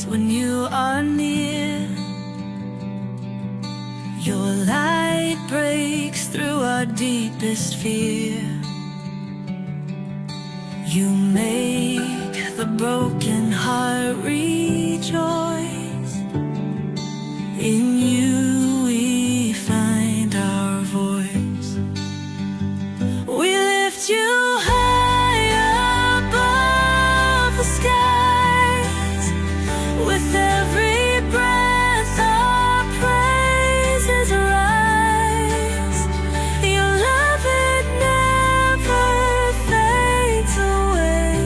when you are near. Your light breaks through our deepest fear. You make the broken heart rejoice. In you we find our voice. We lift you high above the skies. With every breath our praises rise. Your love, it never fades away.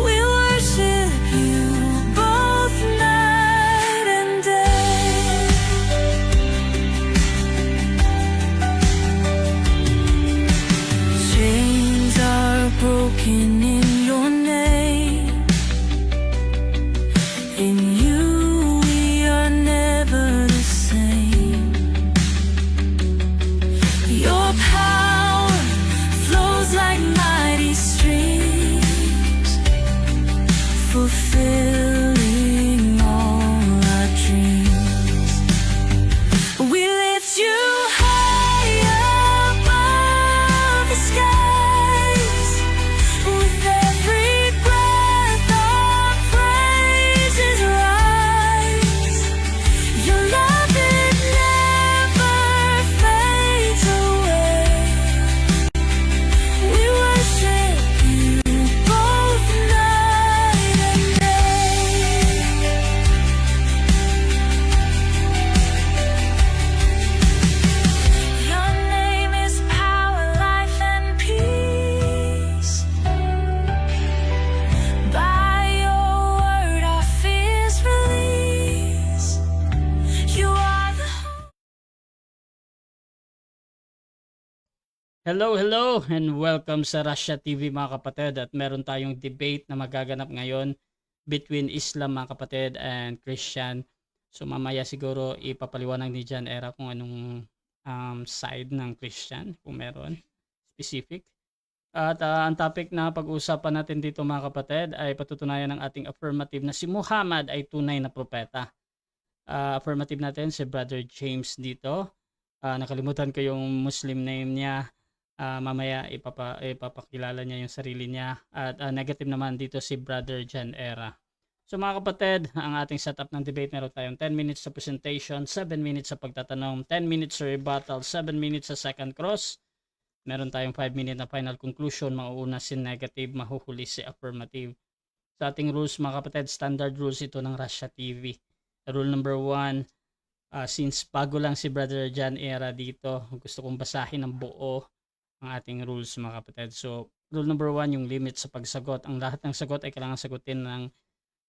We worship you both night and day. Chains are broken in your name. In you we are never the same. Your power flows like mighty streams, fulfilling all our dreams. We lift you high above the skies. With every breath our praises rise. Your love, it never fades away. We worship you both night and day. Your name is power, life, and peace. By your word our fears release. You are the Hello, and welcome sa Russia TV mga kapatid. At meron tayong debate na magaganap ngayon between Islam mga kapatid and Christian. So mamaya siguro ipapaliwanag ni John Era kung anong side ng Christian, kung meron specific. At ang topic na pag-uusapan natin dito mga kapatid ay patutunayan ng ating affirmative na si Muhammad ay tunay na propeta. Affirmative natin si Brother James dito. Nakalimutan ko yung Muslim name niya. Mamaya ipapakilala niya yung sarili niya. At negative naman dito si Brother John Era. So mga kapatid, ang ating setup ng debate, meron tayong 10 minutes sa presentation, 7 minutes sa pagtatanong, 10 minutes sa rebuttal, 7 minutes sa second cross. Meron tayong 5 minute na final conclusion, mauuna si negative, mahuhuli si affirmative. Sa ating rules mga kapatid, standard rules ito ng Russia TV. Rule number 1, since bago lang si Brother John Era dito, gusto kong basahin ng buo ang ating rules mga kapatid. So, rule number 1, yung limit sa pagsagot. Ang lahat ng sagot ay kailangan sagutin ng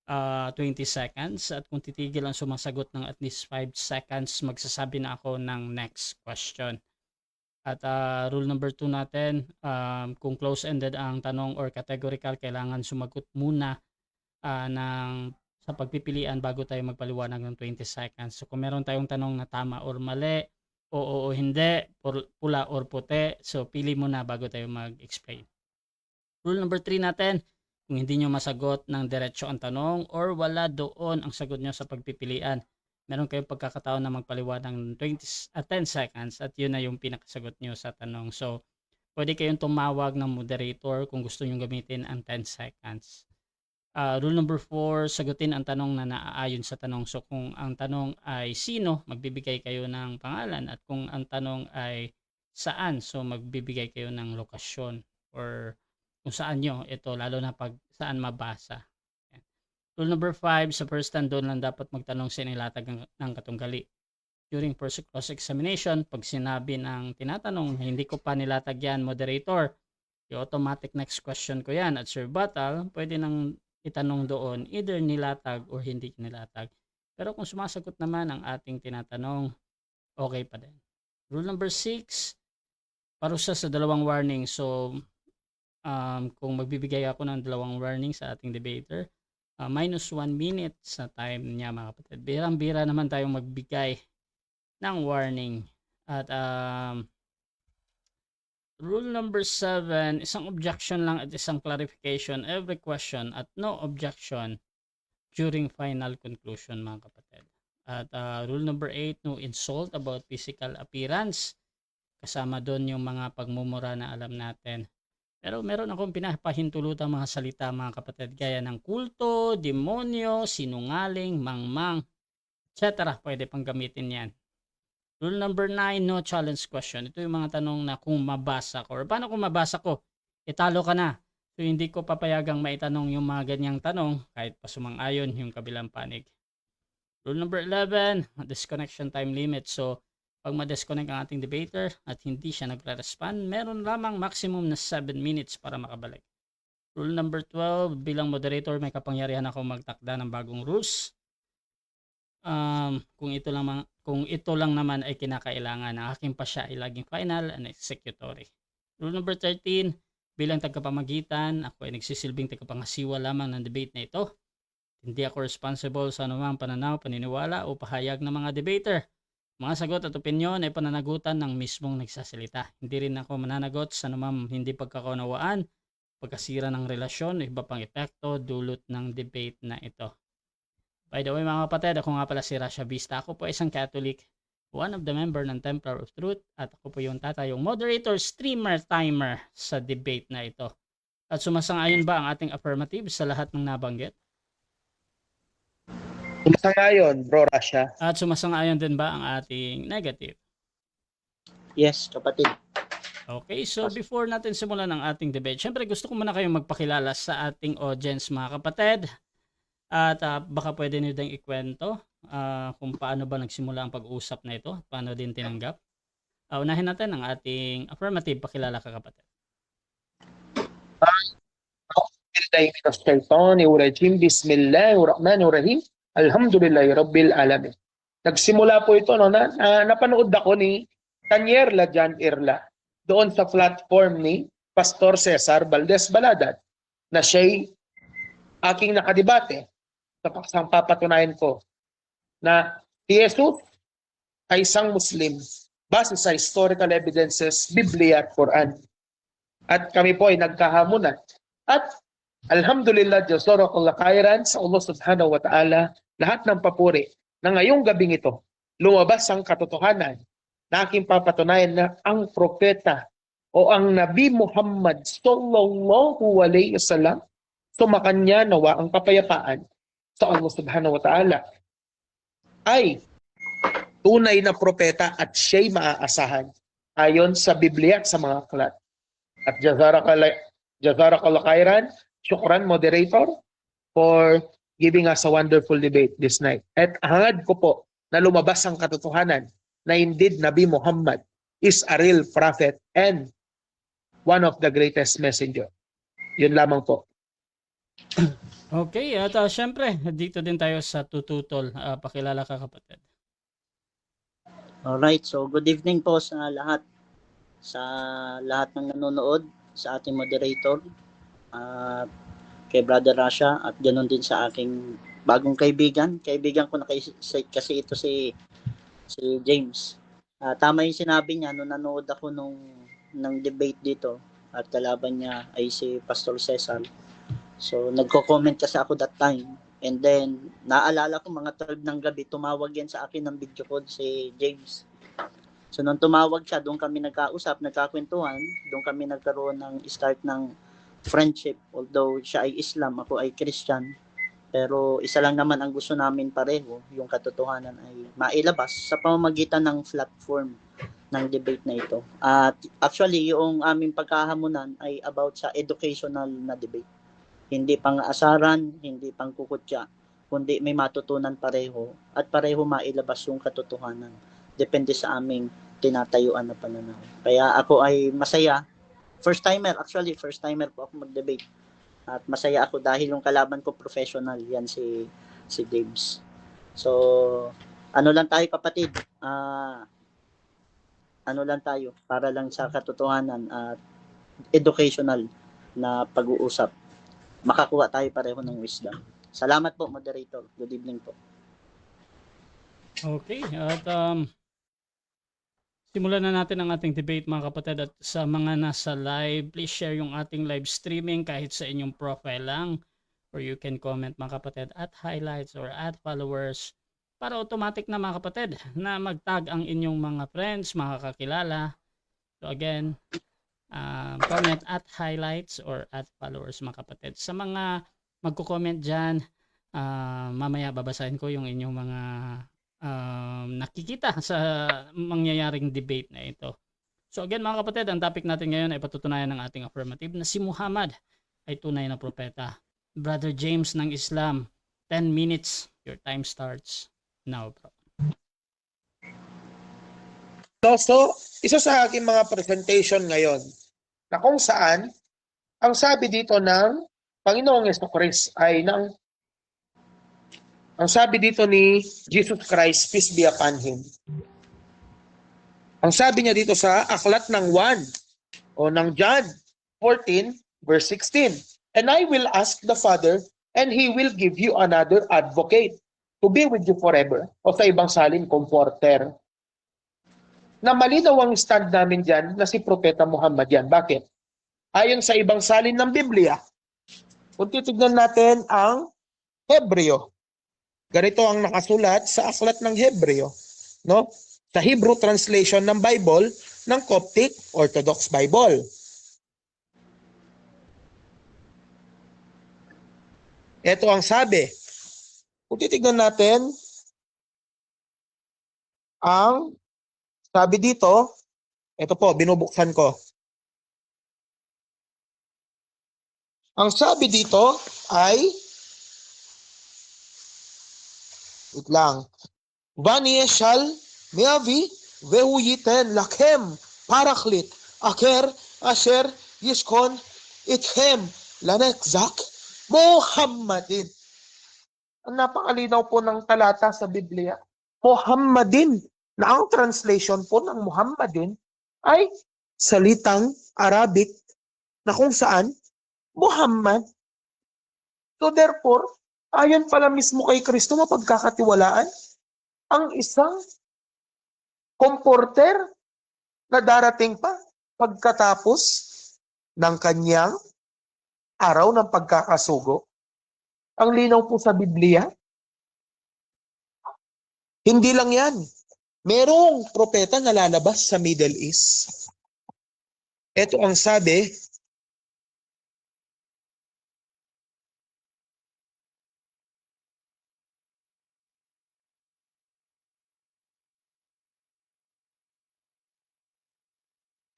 20 seconds. At kung titigil ang sumasagot ng at least 5 seconds, magsasabi na ako ng next question. At rule number 2 natin, kung close-ended ang tanong or categorical, kailangan sumagot muna sa pagpipilian bago tayo magpaliwanag ng 20 seconds. So kung meron tayong tanong na tama or mali, oo o hindi, pula or puti, so pili muna bago tayo mag-explain. Rule number 3 natin, kung hindi nyo masagot ng diretso ang tanong or wala doon ang sagot nyo sa pagpipilian, meron kayong pagkakataon na magpaliwanag ng 10 seconds at yun na yung pinakasagot nyo sa tanong. So pwede kayong tumawag ng moderator kung gusto nyo gamitin ang 10 seconds. Rule number 4, sagutin ang tanong na naaayon sa tanong. So kung ang tanong ay sino, magbibigay kayo ng pangalan, at kung ang tanong ay saan, so magbibigay kayo ng lokasyon or kung saan nyo ito, lalo na pag saan mabasa. Rule number 5, sa first time doon lang dapat magtanong sa nilatag ng katunggali. During cross-examination, pag sinabi ng tinatanong na hindi ko pa nilatag yan, moderator, yung automatic next question ko yan. At sa rebuttal, pwede nang itanong doon either nilatag or hindi nilatag. Pero kung sumasagot naman ang ating tinatanong, okay pa din. Rule number 6, parusa sa dalawang warning. So kung magbibigay ako ng dalawang warning sa ating debater, minus 1 minute sa time niya mga kapatid. Birang-bira naman tayong magbigay ng warning. At rule number 7, isang objection lang at isang clarification every question. At no objection, during final conclusion mga kapatid. At rule number 8, no insult about physical appearance. Kasama doon yung mga pagmumura na alam natin. Pero meron akong pinapahintulutang mga salita mga kapatid gaya ng kulto, demonyo, sinungaling, mangmang, etc. Pwede pang gamitin yan. Rule number 9, no challenge question. Ito yung mga tanong na kung mabasa ko or paano kung mabasa ko, italo ka na. So hindi ko papayagang maitanong yung mga ganyang tanong kahit pa sumang-ayon yung kabilang panig. Rule number 11, disconnection time limit. So pag ma-disconnect ang ating debater at hindi siya nagre-respond, meron lamang maximum na 7 minutes para makabalik. Rule number 12, bilang moderator may kapangyarihan ako magtakda ng bagong rules. Kung ito lang naman ay kinakailangan, ang aking pasya ay laging final and executory. Rule number 13, bilang tagapamagitan, ako ay nagsisilbing tagapangasiwa lamang ng debate na ito. Hindi ako responsible sa anumang pananaw, paniniwala o pahayag ng mga debater. Mga sagot at opinyon ay pananagutan ng mismong nagsasalita. Hindi rin ako mananagot sa anumang hindi pagkakaunawaan, pagkasira ng relasyon, iba pang epekto, dulot ng debate na ito. By the way mga kapatid, ako nga pala si Rasha Vista. Ako po isang Catholic, one of the member ng Templar of Truth, at ako po yung tatayong moderator, streamer, timer sa debate na ito. At sumasang-ayon ba ang ating affirmative sa lahat ng nabanggit? Sumasang-ayon, Bro Rasha. At sumasang-ayon din ba ang ating negative? Yes, kapatid. Okay, so before natin simulan ang ating debate, syempre gusto ko muna kayong magpakilala sa ating audience mga kapatid. At baka pwede nyo din ikwento kung paano ba nagsimula ang pag-usap na ito, paano din tinanggap. Unahin natin ang ating affirmative, pakilala ka kapatid. Bismillahirrahmanirrahim. Alhamdulillahi Rabbil Alamin. Nagsimula po ito, no, napanood ako ni Tanier Ladjan Irla doon sa platform ni Pastor Cesar Valdez Baladan na siya'y aking nakadebate sa papatunayan ko na si Jesus ay isang Muslim base sa historical evidences, Biblia at Quran. At kami po ay nagkahamunan. At alhamdulillah, Jazakallah khairan sa Allah subhanahu wa ta'ala, lahat ng papuri na ngayong gabing ito, lumabas ang katotohanan na aking papatunayan na ang propeta o ang Nabi Muhammad sallallahu alayhi wasallam, sumakanya nawa ang kapayapaan sa Allah subhanahu wa ta'ala, ay tunay na propeta at siya'y maaasahan ayon sa Biblia at sa mga aklat. At Jazakallah khairan, syukran moderator for giving us a wonderful debate this night. At hangad ko po na lumabas ang katotohanan na indeed Nabi Muhammad is a real prophet and one of the greatest messenger. Yun lamang po. Okay, at syempre, dito din tayo sa tututol. Pakilala ka kapatid. Alright, so good evening po sa lahat ng nanonood, sa ating moderator, kay Brother Rasha, at ganoon din sa aking bagong kaibigan. Kaibigan ko na kasi ito si James. Tama yung sinabi niya nung nanood ako ng debate dito at kalaban niya ay si Pastor Cesar. So nagko-comment kasi ako that time, and then naalala ko mga 12 ng gabi tumawag yan sa akin ng video call si James. So nung tumawag siya, doon kami nagkausap, nagkakwentuhan, doon kami nagkaroon ng start ng friendship. Although siya ay Islam, ako ay Christian, pero isa lang naman ang gusto namin pareho, yung katotohanan ay mailabas sa pamamagitan ng platform ng debate na ito. At actually yung aming pagkahamunan ay about sa educational na debate. Hindi pang asaran, hindi pang kukutya, kundi may matutunan pareho at pareho mailabas yung katotohanan. Depende sa aming tinatayuan na pananaw. Kaya ako ay masaya. First timer po ako mag-debate. At masaya ako dahil yung kalaban ko professional, yan si James. So, ano lang tayo kapatid? Ano lang tayo para lang sa katotohanan at educational na pag-uusap. Makakuha tayo pareho ng wisdom. Salamat po, moderator. Good evening po. Okay, at simulan na natin ang ating debate mga kapatid. At sa mga nasa live, please share yung ating live streaming kahit sa inyong profile lang. or you can comment mga kapatid at highlights or at followers para automatic na mga kapatid na mag-tag ang inyong mga friends, mga kakilala. So again, comment at highlights or at followers mga kapatid. Sa mga magko-comment dyan, mamaya babasahin ko yung inyong mga nakikita sa mangyayaring debate na ito. So again mga kapatid, ang topic natin ngayon ay patutunayan ng ating affirmative na si Muhammad ay tunay na propeta. Brother James ng Islam, 10 minutes, your time starts now, bro. So, isa sa aking mga presentation ngayon na kung saan ang sabi dito ng Panginoong Jesucristo ay ang sabi dito ni Jesus Christ, peace be upon Him. Ang sabi niya dito sa aklat ng 1 o ng John 14 verse 16, and I will ask the Father and He will give you another advocate to be with you forever. O sa ibang salin, comforter. Na malinaw ang stand namin dyan na si Propeta Muhammad yan. Bakit? Ayon sa ibang salin ng Biblia, kung titignan natin ang Hebreo, ganito ang nakasulat sa aklat ng Hebreo, no? Sa Hebrew translation ng Bible ng Coptic Orthodox Bible. Ito ang sabi. Kung titignan natin ang sabi dito, ito po, binubuksan ko. Ang sabi dito ay, wait lang, Vani Eshal Meavi Vehuyiten Lakem Paraklit Aker Asher Yishkon Ithem Lanekzak Muhammadin. Ang napakalinaw po ng talata sa Biblia, Muhammadin, na ang translation po ng Muhammadin ay salitang Arabic na kung saan Muhammad. So therefore, ayon pala mismo kay Kristo mapagkakatiwalaan ang isang comforter na darating pa pagkatapos ng kanyang araw ng pagkakasugo. Ang linaw po sa Biblia. Hindi lang yan. Merong propeta na lalabas sa Middle East. Ito ang sabi,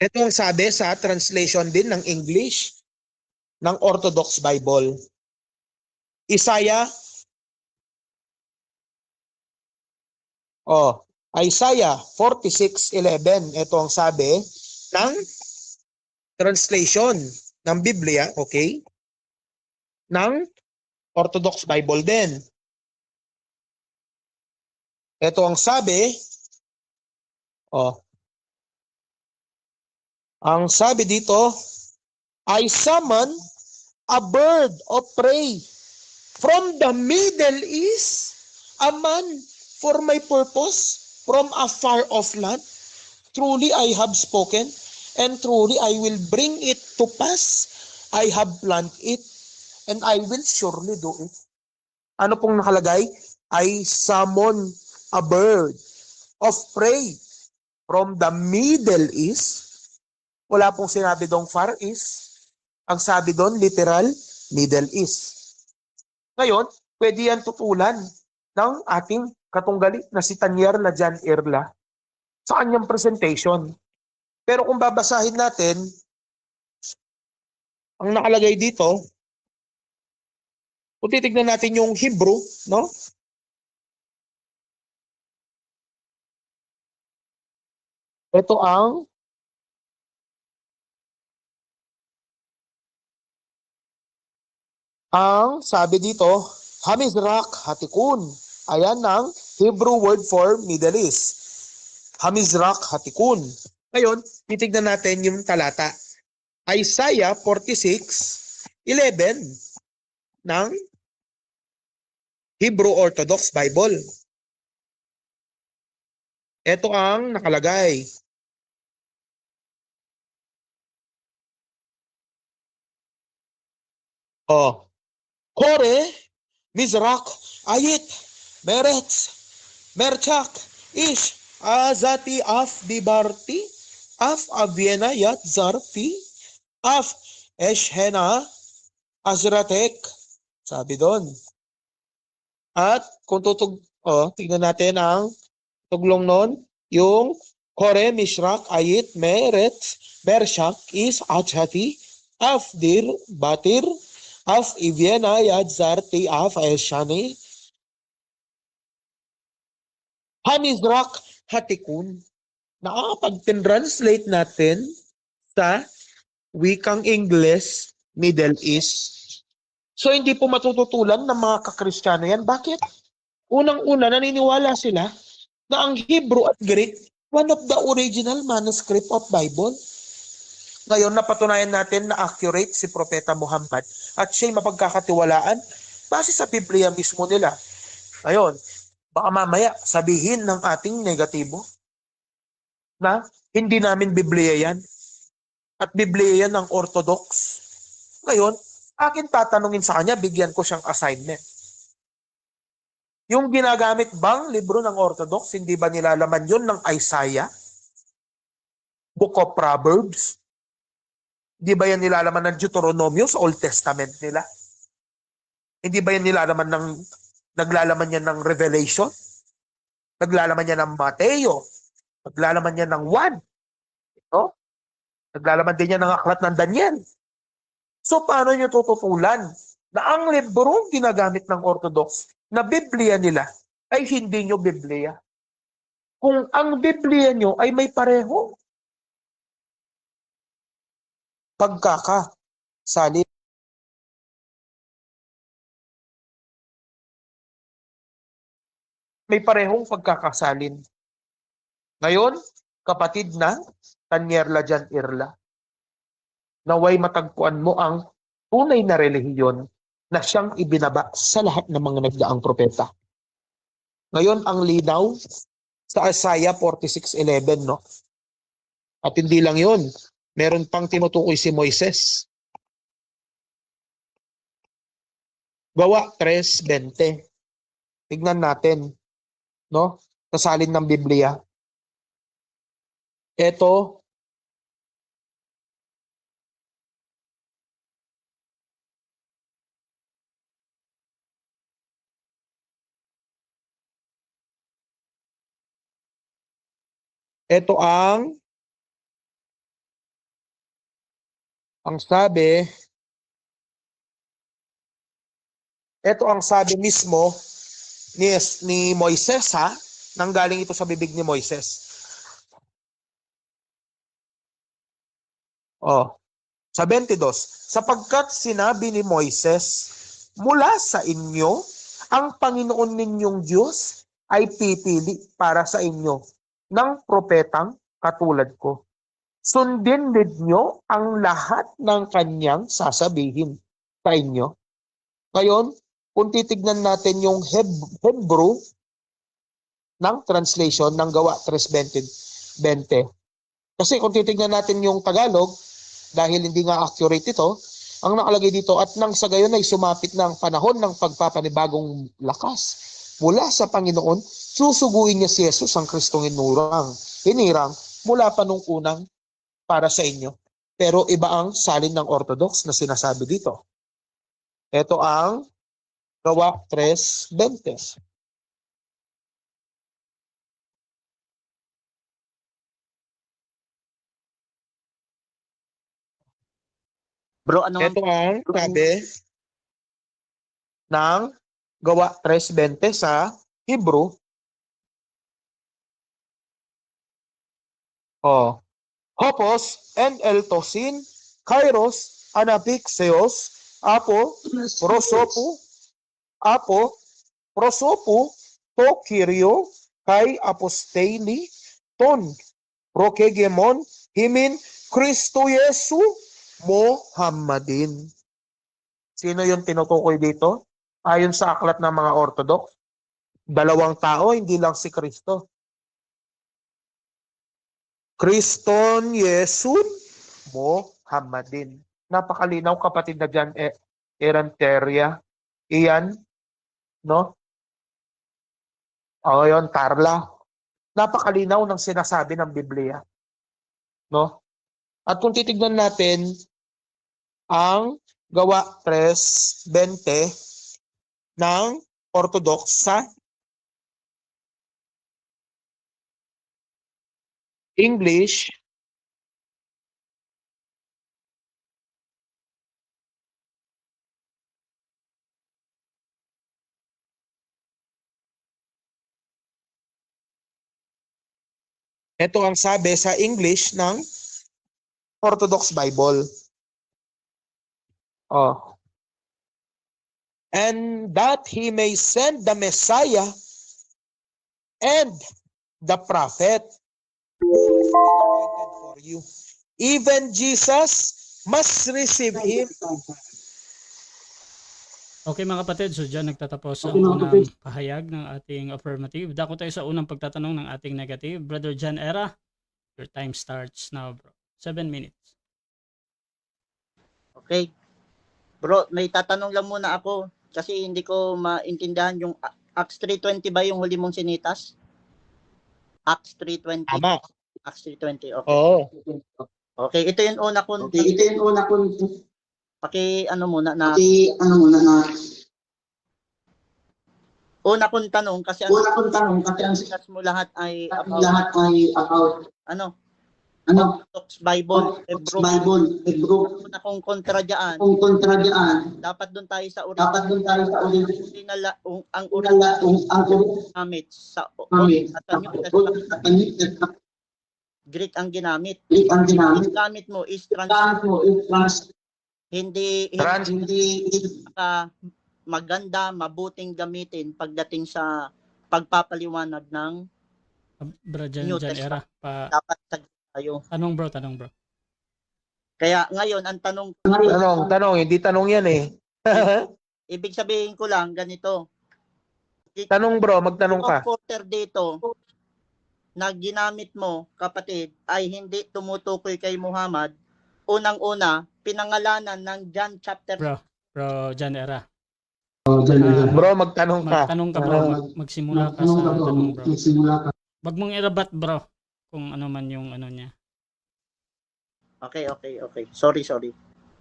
sa translation din ng English ng Orthodox Bible. Isaiah 46:11. Ito ang sabi ng translation ng Biblia, okay? Ng Orthodox Bible din. Ito ang sabi, ang sabi dito, I summon a bird of prey from the Middle East, a man for my purpose from a far off land. Truly I have spoken, and truly I will bring it to pass. I have planned it, and I will surely do it. Ano pong nakalagay? I summon a bird of prey from the Middle East. Wala pong sinabi doong Far East. Ang sabi doon, literal, Middle East. Ngayon, pwede yan tutulan ng ating katunggali na si Tanier Lajan Irla sa kanyang presentation. Pero kung babasahin natin, ang nakalagay dito, kung titignan natin yung Hebrew, no? Ito ang sabi dito, Hamizrak Hatikun. Ayan ang Hebrew word for Middle East. Hamizrak Hatikun. Ngayon, titignan natin yung talata. Isaiah 46:11 ng Hebrew Orthodox Bible. Ito ang nakalagay. Kore, Mizrak, Ayit, Meretz, Merchak, Ish, Azati, Af, Dibarti, Af, Aviena, Yat, Zarfi, Af, Eshhena, Azratek. Sabi doon. At kung tignan natin ang tuglong nun, yung Kore, Mishrak, Ayit, Meretz, Mershak, Is, Achati, Afdir, Batir, Af, Iviena, Yad, Zarti, Af, Eshani, Hamizrak, Hatikun. Nakakapag-translate natin sa wikang English, Middle East. So hindi po matututulan ng mga kakristyano yan. Bakit? Unang-una, naniniwala sila na ang Hebrew at Greek, one of the original manuscript of Bible. Ngayon, napatunayan natin na accurate si Propeta Muhammad at siya'y mapagkakatiwalaan base sa Biblia mismo nila. Ngayon, baka mamaya sabihin ng ating negatibo na hindi namin Biblia yan at Biblia yan ng Orthodox. Ngayon, akin tatanungin sa kanya, bigyan ko siyang assignment. Yung ginagamit bang libro ng Orthodox, hindi ba nilalaman yun ng Isaiah? Book of Proverbs? Hindi ba yan nilalaman ng Deuteronomio sa Old Testament nila? Hindi ba yan naglalaman yan ng Revelation? Naglalaman yan ng Mateo? Naglalaman yan ng Juan? No? Naglalaman din yan ng aklat ng Daniel. So paano nyo tututulan na ang librong ginagamit ng Orthodox na Biblia nila ay hindi nyo Biblia? Kung ang Biblia nyo ay may pareho pagkakasalin. May parehong pagkakasalin. Ngayon, kapatid na Tanyerla Jan Irla, naway matagpuan mo ang tunay na relihiyon na siyang ibinaba sa lahat ng mga nagdaang propeta. Ngayon, ang linaw sa Isaiah 46:11, no? At hindi lang yun, meron pang tinutukoy si Moises. Gawa 3:20. Tignan natin, no? Sa salin ng Biblia. Ito, ang sabi mismo ni Moises, ha? Nanggaling ito sa bibig ni Moises. Sa 22, sapagkat sinabi ni Moises, mula sa inyo, ang Panginoon ninyong Diyos ay pipili para sa inyo ng propetang katulad ko. Sundin ninyo ang lahat ng kanyang sasabihin sa inyo. Ngayon, kung titignan natin yung Hebrew ng translation ng Gawa 3:20. Kasi kung titignan natin yung Tagalog, dahil hindi nga accurate ito, ang nakalagay dito, at nang sa gayon ay sumapit ng panahon ng pagpapanibagong lakas mula sa Panginoon, susuguin niya si Jesus ang Kristong hinirang mula pa nung unang para sa inyo. Pero iba ang salin ng Orthodox na sinasabi dito. Ito ang Gawa 3:20. Bro, ano Ito ang sabi ng Gawa 3:20 sa Hebrew. Hopos and eltosin, kairos, anapixeos, apo, prosopu, to kirio, kai aposteli, ton, prokegemon, himin, Kristo Yesu, Mohammadin. Sino yung tinutukoy dito? Ayon sa aklat ng mga Orthodox, dalawang tao, hindi lang si Kristo. Kriston Yesun, Mohammadin. Napakalinaw, kapatid na Jan Eranteria. Iyan, no? O yun, Carla. Napakalinaw ng sinasabi ng Biblia, no? At kung titignan natin ang Gawa 3:20 ng Orthodox sa English, ito ang sabi sa English ng Orthodox Bible. Oh. And that he may send the Messiah and the prophet who has been appointed for you. Even Jesus must receive him. Okay mga kapatid, so dyan nagtatapos ang unang pahayag ng ating affirmative. Dako tayo sa unang pagtatanong ng ating negative. Brother John Era, your time starts now, bro. 7 minutes. Okay. Bro, may tatanong lang muna ako kasi hindi ko maintindihan yung Acts 3:20 ba yung huli mong sinitas? Acts 3:20. Tama. Acts 3:20. Okay. Oo. Okay, ito yung una kong ano muna na una kong tanong kasi ang sinas mo lahat ay about ano Orthodox Bible, Hebrew. Una kong kontra diyan. Dapat doon tayo sa original ang gamit sa Greek ang ginamit. Ang gamit mo is hindi maganda, mabuting gamitin pagdating sa pagpapaliwanag ng Bro John New Era, Testament. Dapat tayo. tanong bro. Kaya ngayon ang tanong Hindi tanong yan eh. ibig sabihin ko lang ganito. Tanong bro, magtanong ka. Yung quarter dito na ginamit mo, kapatid, ay hindi tumutukoy kay Muhammad. Unang-una, pinangalanan ng John chapter Bro John Era. Bro, magtanong ka. Magtanong ka bro, magsimula ka sa tanong bro. Wag mong irabat bro kung ano man yung ano niya. Okay. Sorry.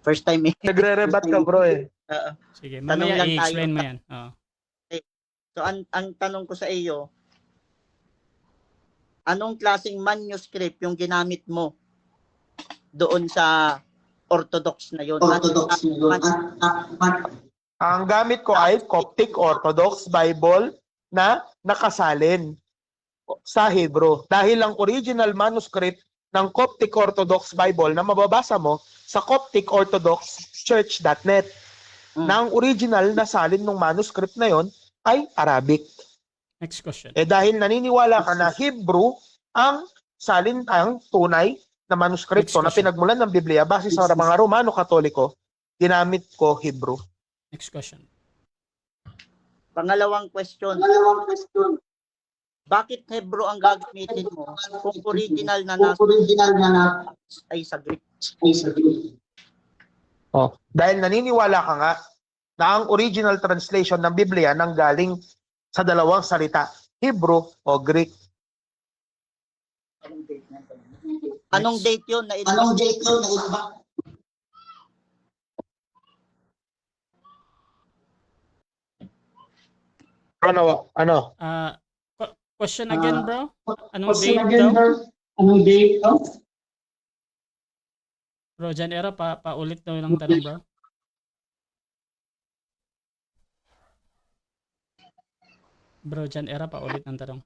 First time eh. Nagre-rebat ka bro eh. Sige, Tanong mamaya lang tayo. i-explain mo yan. Oo. So ang tanong ko sa iyo, anong klaseng manuscript yung ginamit mo doon sa Orthodox na yon? Ang gamit ko ay Coptic Orthodox Bible na nakasalin sa Hebrew. Dahil ang original manuscript ng Coptic Orthodox Bible na mababasa mo sa copticorthodoxchurch.net na ang original na salin ng manuscript na yon ay Arabic. Next question. Dahil naniniwala ka na Hebrew ang salin, ang tunay na manuskripto na pinagmulan ng Biblia base sa mga Romano Katoliko, ginamit ko Hebrew. Next question. Pangalawang question. Bakit Hebrew ang gagamitin mo kung original na ay sa Greek? Dahil naniniwala ka nga na ang original translation ng Biblia nanggaling sa dalawang salita, Hebrew o Greek. Anong date yun na Ano? Question again bro? Anong date daw? Bro John Era, paulit daw ng tanong bro. Bro John Era, paulit ng tanong.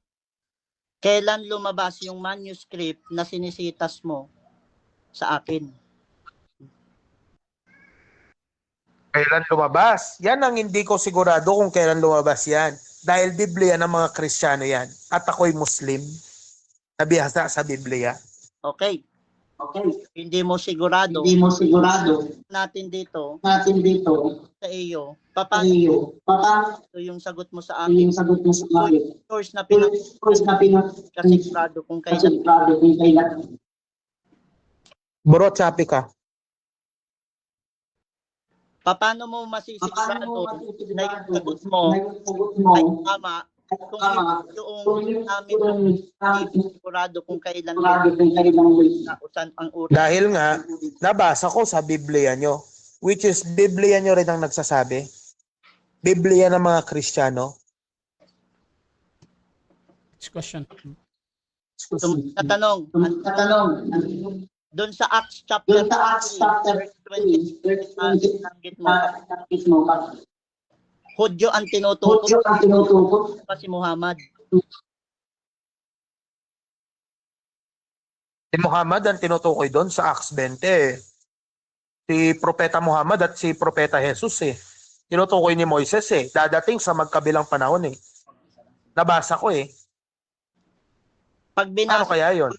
Kailan lumabas yung manuscript na sinisitas mo sa akin? Kailan lumabas? Yan ang hindi ko sigurado kung kailan lumabas yan. Dahil Biblia ng mga Kristiyano yan. At ako'y Muslim. Nabihasa sa Biblia. Okay. Hindi mo sigurado. Natin dito sa iyo. Paano yung sagot mo sa akin? Source na kasigurado kung kailan. Bro, chapi ka. Paano mo masisigurado na yung sagot mo ay tama kung yung namin hindi sigurado kung kailan o saan ang oras? Dahil nga, nabasa ko sa Biblia nyo, which is Biblia nyo rin ang nagsasabi. Biblia ng mga Kristiyano. Next question. Tatanong, doon sa Acts chapter 3, verse 20, nabanggit mo, Hudyo ang tinutukoy pa si Muhammad. Si Muhammad ang tinutukoy doon sa Acts 20. Si Propeta Muhammad at si Propeta Jesus tinutukoy ni Moises dadating sa magkabilang panahon Nabasa ko Pag Ano binasa, kaya yon?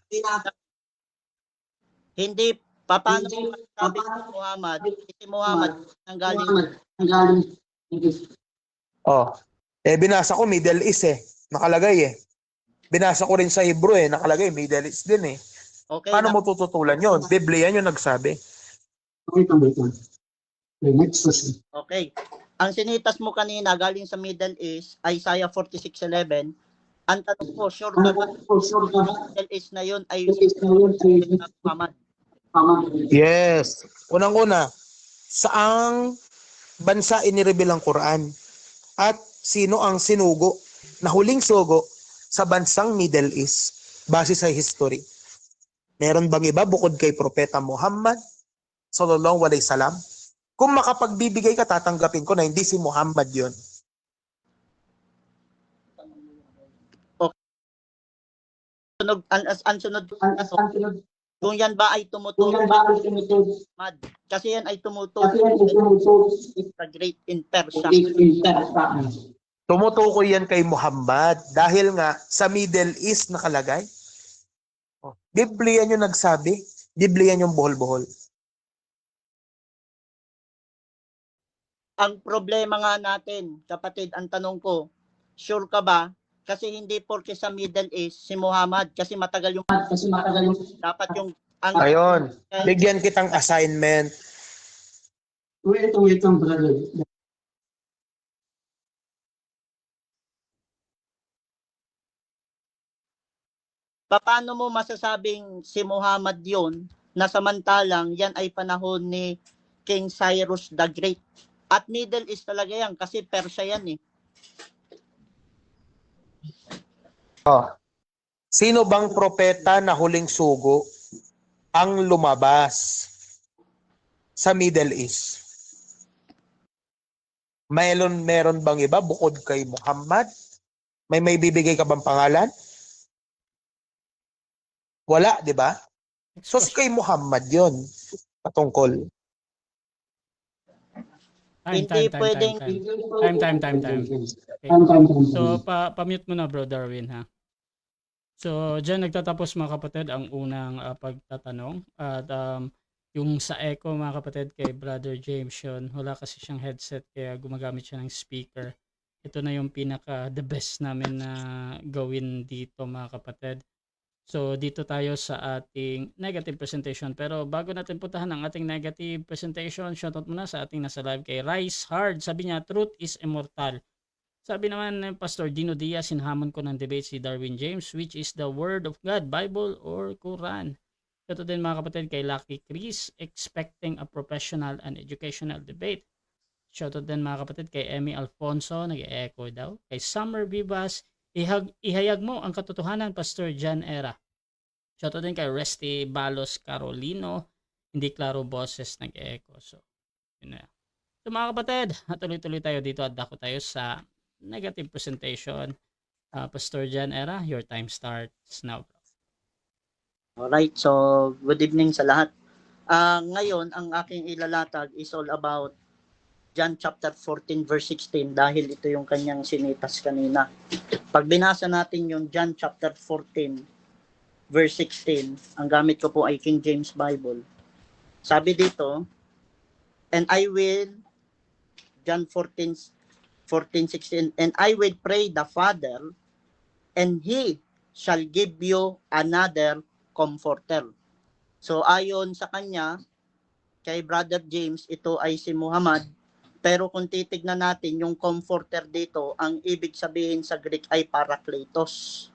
hindi, paano mo masasabi si Muhammad ang galing? Binasa ko Middle East nakalagay Binasa ko rin sa Hebrew nakalagay Middle East din Okay, Paano mo tututulan yon? Biblia nyo nagsabi. Okay. Ang sinitas mo kanina galing sa Middle East, Isaiah 46:11. Ang tanong ko, sure ka ba Middle East na yun ay Muhammad? Yes. Unang-una, saang bansa inireveal ang Quran? At sino ang sinugo, na huling sugo sa bansang Middle East base sa history? Meron bang iba bukod kay Propeta Muhammad sallallahu alaihi wasallam? Kung makapagbibigay ka, tatanggapin ko na hindi si Muhammad yon. Ang sunod, kung yan ba ay tumutulong Muhammad? Kasi yan ay tumutulong sa Great in Persia. Tumutukoy yan kay Muhammad dahil nga sa Middle East nakalagay. Biblia nyo nagsabi, Biblia nyo buhol-buhol. Ang problema nga natin, kapatid, ang tanong ko, sure ka ba? Kasi hindi porke sa Middle East si Muhammad kasi matagal yung dapat yung Ayon, bigyan kitang assignment. Wait lang, brother. Paano mo masasabing si Muhammad yon na samantalang yan ay panahon ni King Cyrus the Great? At Middle East talaga yan kasi Persia yan Sino bang propeta na huling sugo ang lumabas sa Middle East? Meron bang iba bukod kay Muhammad? May bibigay ka bang pangalan? Wala, di ba? So kay Muhammad yon patungkol. Hindi pwedeng Time. Okay. So, pa-mute mo na, bro Darwin, ha? So, dyan nagtatapos, mga kapatid, ang unang pagtatanong. At yung sa echo, mga kapatid, kay Brother James yun, wala kasi siyang headset, kaya gumagamit siya ng speaker. Ito na yung the best namin na gawin dito, mga kapatid. So, dito tayo sa ating negative presentation. Pero bago natin puntahan ang ating negative presentation, shoutout muna sa ating nasa live kay Rise Hard. Sabi niya, truth is immortal. Sabi naman ng Pastor Dino Diaz, sinhamon ko ng debate si Darwin James, which is the Word of God, Bible or Quran. Ito din, mga kapatid, kay Lucky Chris, expecting a professional and educational debate. Shoutout din, mga kapatid, kay Emmy Alfonso, nag-echo daw. Kay Summer Vivas, ihayag mo ang katotohanan, Pastor Jan Era. Shoutout din kay Resty Balos Carolino, hindi klaro boses, nag-echo. So, yun na. So, mga kapatid, tuloy-tuloy tayo dito at dako tayo sa negative presentation. Pastor Jan Era, your time starts now. Alright, so good evening sa lahat. Ngayon, ang aking ilalatag is all about John chapter 14 verse 16 dahil ito yung kanyang sinitas kanina. Pag binasa natin yung John chapter 14 verse 16, ang gamit ko po ay King James Bible. Sabi dito, and I will, John 14:16, and I will pray the Father, and He shall give you another comforter. So ayon sa kanya, kay Brother James, ito ay si Muhammad. Pero kung titignan natin yung comforter dito, ang ibig sabihin sa Greek ay parakletos.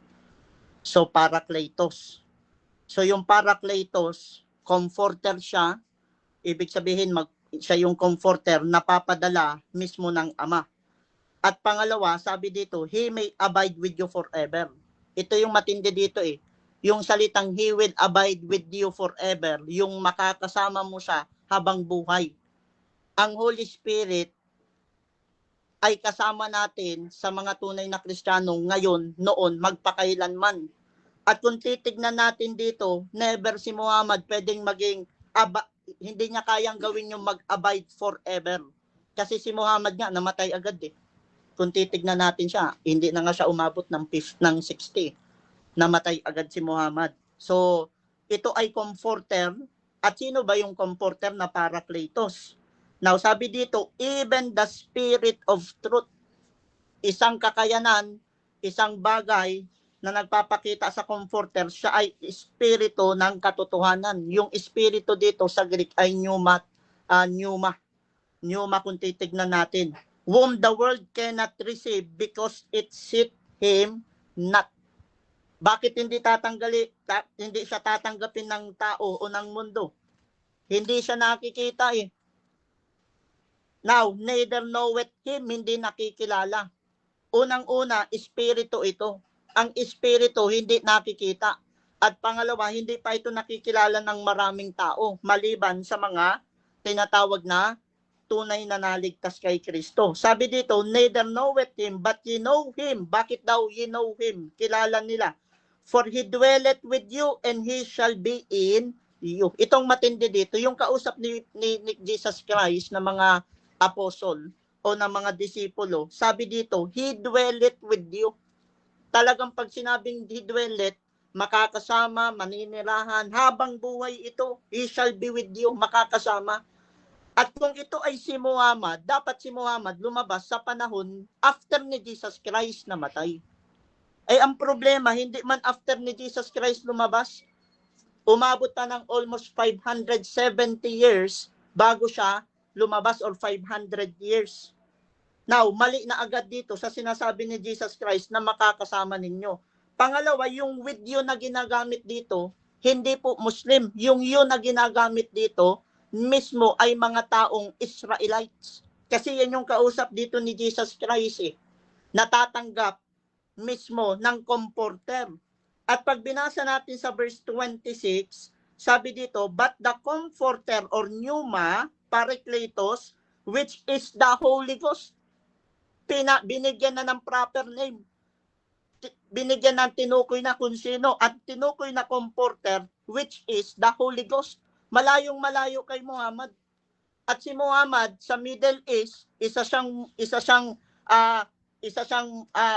So parakletos. So yung parakletos, comforter siya, ibig sabihin siya yung comforter na papadala mismo ng Ama. At pangalawa, sabi dito, He may abide with you forever. Ito yung matindi dito eh. Yung salitang He will abide with you forever, yung makakasama mo siya habang buhay. Ang Holy Spirit ay kasama natin sa mga tunay na Kristiyano ngayon, noon, magpakailanman. At kung titignan natin dito, never si Muhammad pwedeng maging, hindi niya kayang gawin yung mag-abide forever. Kasi si Muhammad nga, namatay agad eh. Kung titignan natin siya, hindi na nga siya umabot ng 60. Namatay agad si Muhammad. So, ito ay comforter. At sino ba yung comforter na parakletos? Now, sabi dito, even the Spirit of Truth, isang kakayanan, isang bagay na nagpapakita sa comforter, siya ay espiritu ng katotohanan. Yung espiritu dito sa Greek ay pneuma. Pneuma kung titignan natin. Whom the world cannot receive because it seeth him not. Bakit hindi siya tatanggapin ng tao o ng mundo? Hindi siya nakikita eh. Now, neither knoweth him, hindi nakikilala. Unang-una, espiritu ito. Ang espiritu hindi nakikita. At pangalawa, hindi pa ito nakikilala ng maraming tao, maliban sa mga tinatawag na tunay na naligtas kay Kristo. Sabi dito, neither knoweth him, but ye know him. Bakit daw ye know him? Kilala nila. For he dwelleth with you and he shall be in you. Itong matindi dito, yung kausap ni Jesus Christ na mga apostol o na mga disipulo, sabi dito, he dwelleth with you. Talagang pag sinabing he dwelleth, makakasama, maninirahan, habang buhay ito, he shall be with you, makakasama. At kung ito ay si Muhammad, dapat si Muhammad lumabas sa panahon after ni Jesus Christ namatay. Ay ang problema, hindi man after ni Jesus Christ lumabas, umabot pa ng almost 570 years bago siya lumabas or 500 years. Now, mali na agad dito sa sinasabi ni Jesus Christ na makakasama ninyo. Pangalawa, yung with you na ginagamit dito, hindi po Muslim. Yung you na ginagamit dito, mismo ay mga taong Israelites. Kasi yan yung kausap dito ni Jesus Christ eh. Natatanggap mismo ng comforter. At pag binasa natin sa verse 26, sabi dito, but the comforter or pneuma, parakletos, which is the Holy Ghost. Binigyan na ng proper name. Binigyan ng tinukoy na kung sino at tinukoy na comforter, which is the Holy Ghost. Malayong malayo kay Muhammad. At si Muhammad sa Middle East, isa siyang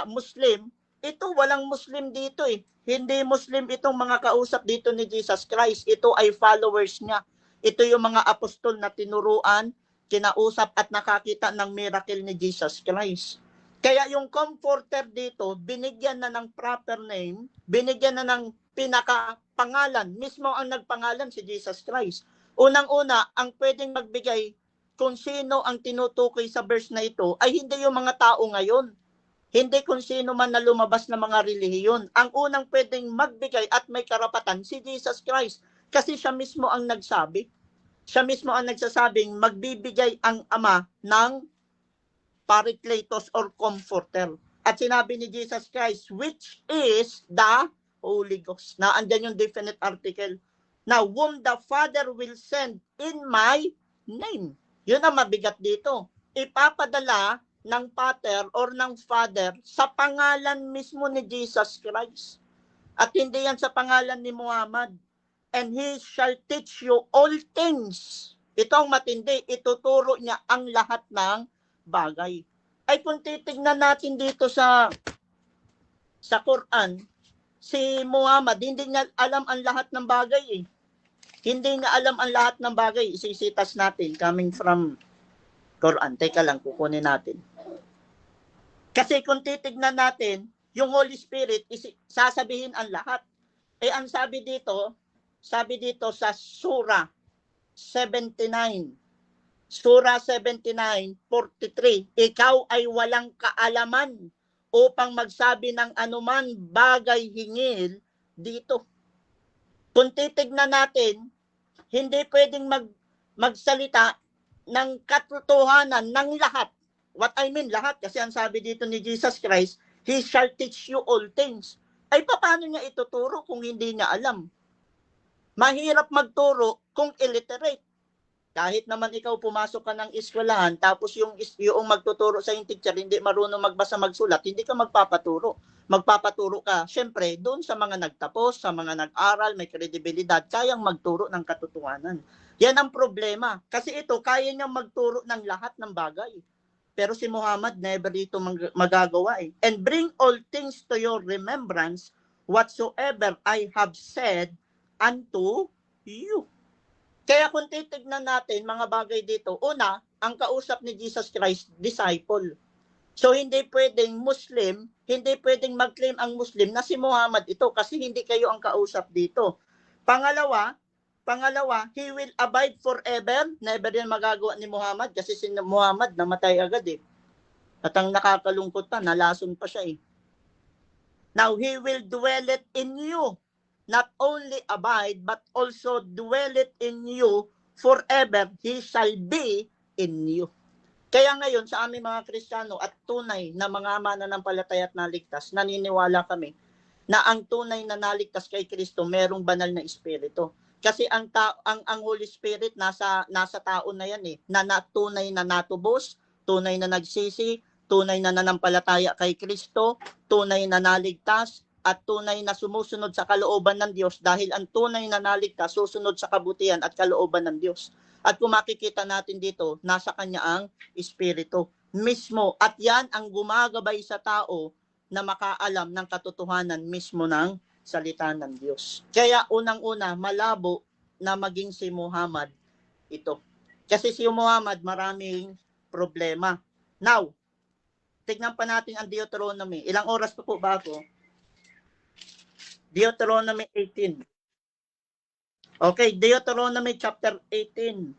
Muslim. Ito walang Muslim dito eh. Hindi Muslim itong mga kausap dito ni Jesus Christ. Ito ay followers niya. Ito yung mga apostol na tinuruan, kinausap at nakakita ng miracle ni Jesus Christ. Kaya yung comforter dito, binigyan na ng proper name, binigyan na ng pinakapangalan. Mismo ang nagpangalan si Jesus Christ. Unang-una, ang pwedeng magbigay kung sino ang tinutukoy sa verse na ito ay hindi yung mga tao ngayon. Hindi kung sino man na lumabas na mga relihiyon. Ang unang pwedeng magbigay at may karapatan si Jesus Christ. Kasi siya mismo ang nagsabi. Siya mismo ang nagsasabing magbibigay ang Ama ng Parakletos or Comforter. At sinabi ni Jesus Christ, which is the Holy Ghost. Na andyan yung definite article. Now, whom the Father will send in my name. Yun ang mabigat dito. Ipapadala ng Pater or ng Father sa pangalan mismo ni Jesus Christ. At hindi yan sa pangalan ni Muhammad. And He shall teach you all things. Ito ang matindi. Ituturo niya ang lahat ng bagay. Ay kung titignan natin dito sa Quran, si Muhammad, hindi niya alam ang lahat ng bagay eh. Hindi niya alam ang lahat ng bagay. Isisitas natin coming from Quran. Teka lang, kukunin natin. Kasi kung titignan natin, yung Holy Spirit, sasabihin ang lahat. Eh ang sabi dito sa surah 79. Surah 79:43. Ikaw ay walang kaalaman upang magsabi ng anuman bagay hingil dito. Kung titignan natin, hindi pwedeng magsalita ng katotohanan ng lahat. What I mean, lahat. Kasi ang sabi dito ni Jesus Christ, He shall teach you all things. Ay, paano niya ituturo kung hindi niya alam? Mahirap magturo kung illiterate. Kahit naman ikaw pumasok ka ng eskwelahan, tapos yung magtuturo sa yung teacher, hindi marunong magbasa magsulat, hindi ka magpapaturo. Magpapaturo ka, syempre, doon sa mga nagtapos, sa mga nag-aral, may kredibilidad, kayang magturo ng katotohanan. Yan ang problema. Kasi ito, kaya niyang magturo ng lahat ng bagay. Pero si Muhammad, never ito magagawa eh. And bring all things to your remembrance, whatsoever I have said unto you. Kaya kung titignan natin mga bagay dito, una, ang kausap ni Jesus Christ, disciple. So hindi pwedeng Muslim, hindi pwedeng mag-claim ang Muslim na si Muhammad ito kasi hindi kayo ang kausap dito. Pangalawa, he will abide forever. Never yan magagawa ni Muhammad kasi si Muhammad namatay agad eh. At ang nakakalungkot pa, nalason pa siya eh. Now, he will dwell it in you. Not only abide, but also dwell it in you forever. He shall be in you. Kaya ngayon, sa aming mga Kristiyano at tunay na mga mananampalataya at naligtas, naniniwala kami na ang tunay na naligtas kay Kristo, merong banal na espiritu. Kasi ang Holy Spirit nasa tao na yan eh, na tunay na natubos, tunay na nagsisi, tunay na nanampalataya kay Kristo, tunay na naligtas, at tunay na sumusunod sa kalooban ng Diyos dahil ang tunay na naligtas susunod sa kabutihan at kalooban ng Diyos. At kung makikita natin dito, nasa kanya ang Espiritu mismo. At yan ang gumagabay sa tao na makaalam ng katotohanan mismo ng salita ng Diyos. Kaya unang-una, malabo na maging si Muhammad ito. Kasi si Muhammad maraming problema. Now, tignan pa natin ang Deuteronomy. Ilang oras pa po ba ako? Deuteronomy 18. Okay, Deuteronomy chapter 18.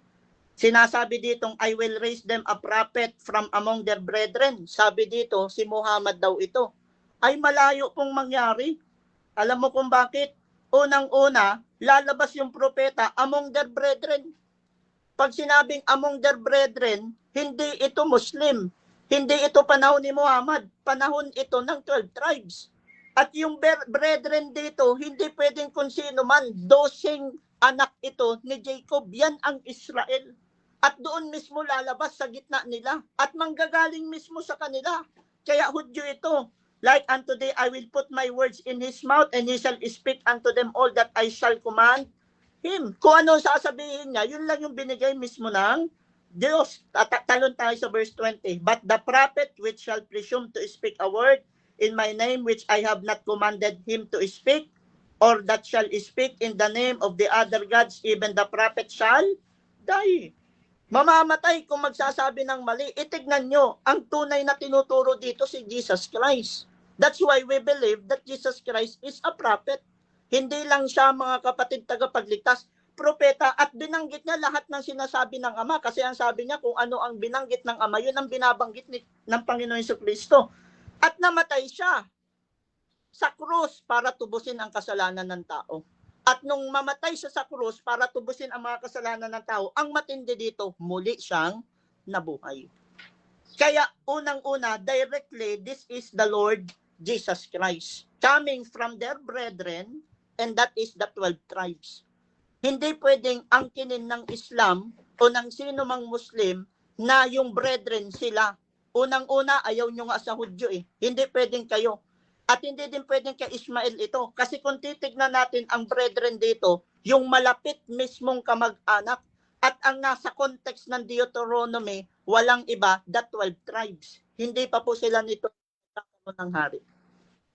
Sinasabi ditong, I will raise them a prophet from among their brethren. Sabi dito, si Muhammad daw ito. Ay malayo pong mangyari. Alam mo kung bakit? Unang-una, lalabas yung propeta among their brethren. Pag sinabing among their brethren, hindi ito Muslim. Hindi ito panahon ni Muhammad. Panahon ito ng 12 tribes. At yung brethren dito, hindi pwedeng kung sino man, 12 anak ito ni Jacob, yan ang Israel. At doon mismo lalabas sa gitna nila. At manggagaling mismo sa kanila. Kaya Hudyo ito. Like unto day, I will put my words in his mouth, and he shall speak unto them all that I shall command him. Kung ano sasabihin niya, yun lang yung binigay mismo ng Diyos. Talon tayo sa verse 20. But the prophet which shall presume to speak a word in my name which I have not commanded him to speak, or that shall speak in the name of the other gods, even the prophet shall die. Mamamatay kung magsasabi ng mali. Itignan nyo, ang tunay na tinuturo dito si Jesus Christ. That's why we believe that Jesus Christ is a prophet. Hindi lang siya, mga kapatid, tagapagligtas, propeta, at binanggit niya lahat ng sinasabi ng Ama. Kasi ang sabi niya, kung ano ang binanggit ng Ama, yun ang binabanggit ng Panginoon Jesucristo. At namatay siya sa krus para tubusin ang kasalanan ng tao. At nung mamatay siya sa krus para tubusin ang mga kasalanan ng tao, ang matindi dito, muli siyang nabuhay. Kaya unang-una, directly, this is the Lord Jesus Christ, coming from their brethren, and that is the 12 tribes. Hindi pwedeng angkinin ng Islam o ng sino mang Muslim na yung brethren sila. Unang-una, ayaw nyo nga sa Hudyo eh. Hindi pwedeng kayo. At hindi din pwedeng kay Ismael ito. Kasi kung titignan natin ang brethren dito, yung malapit mismong kamag-anak. At ang nasa context ng Deuteronomy, walang iba, the 12 tribes. Hindi pa po sila nito ng hari.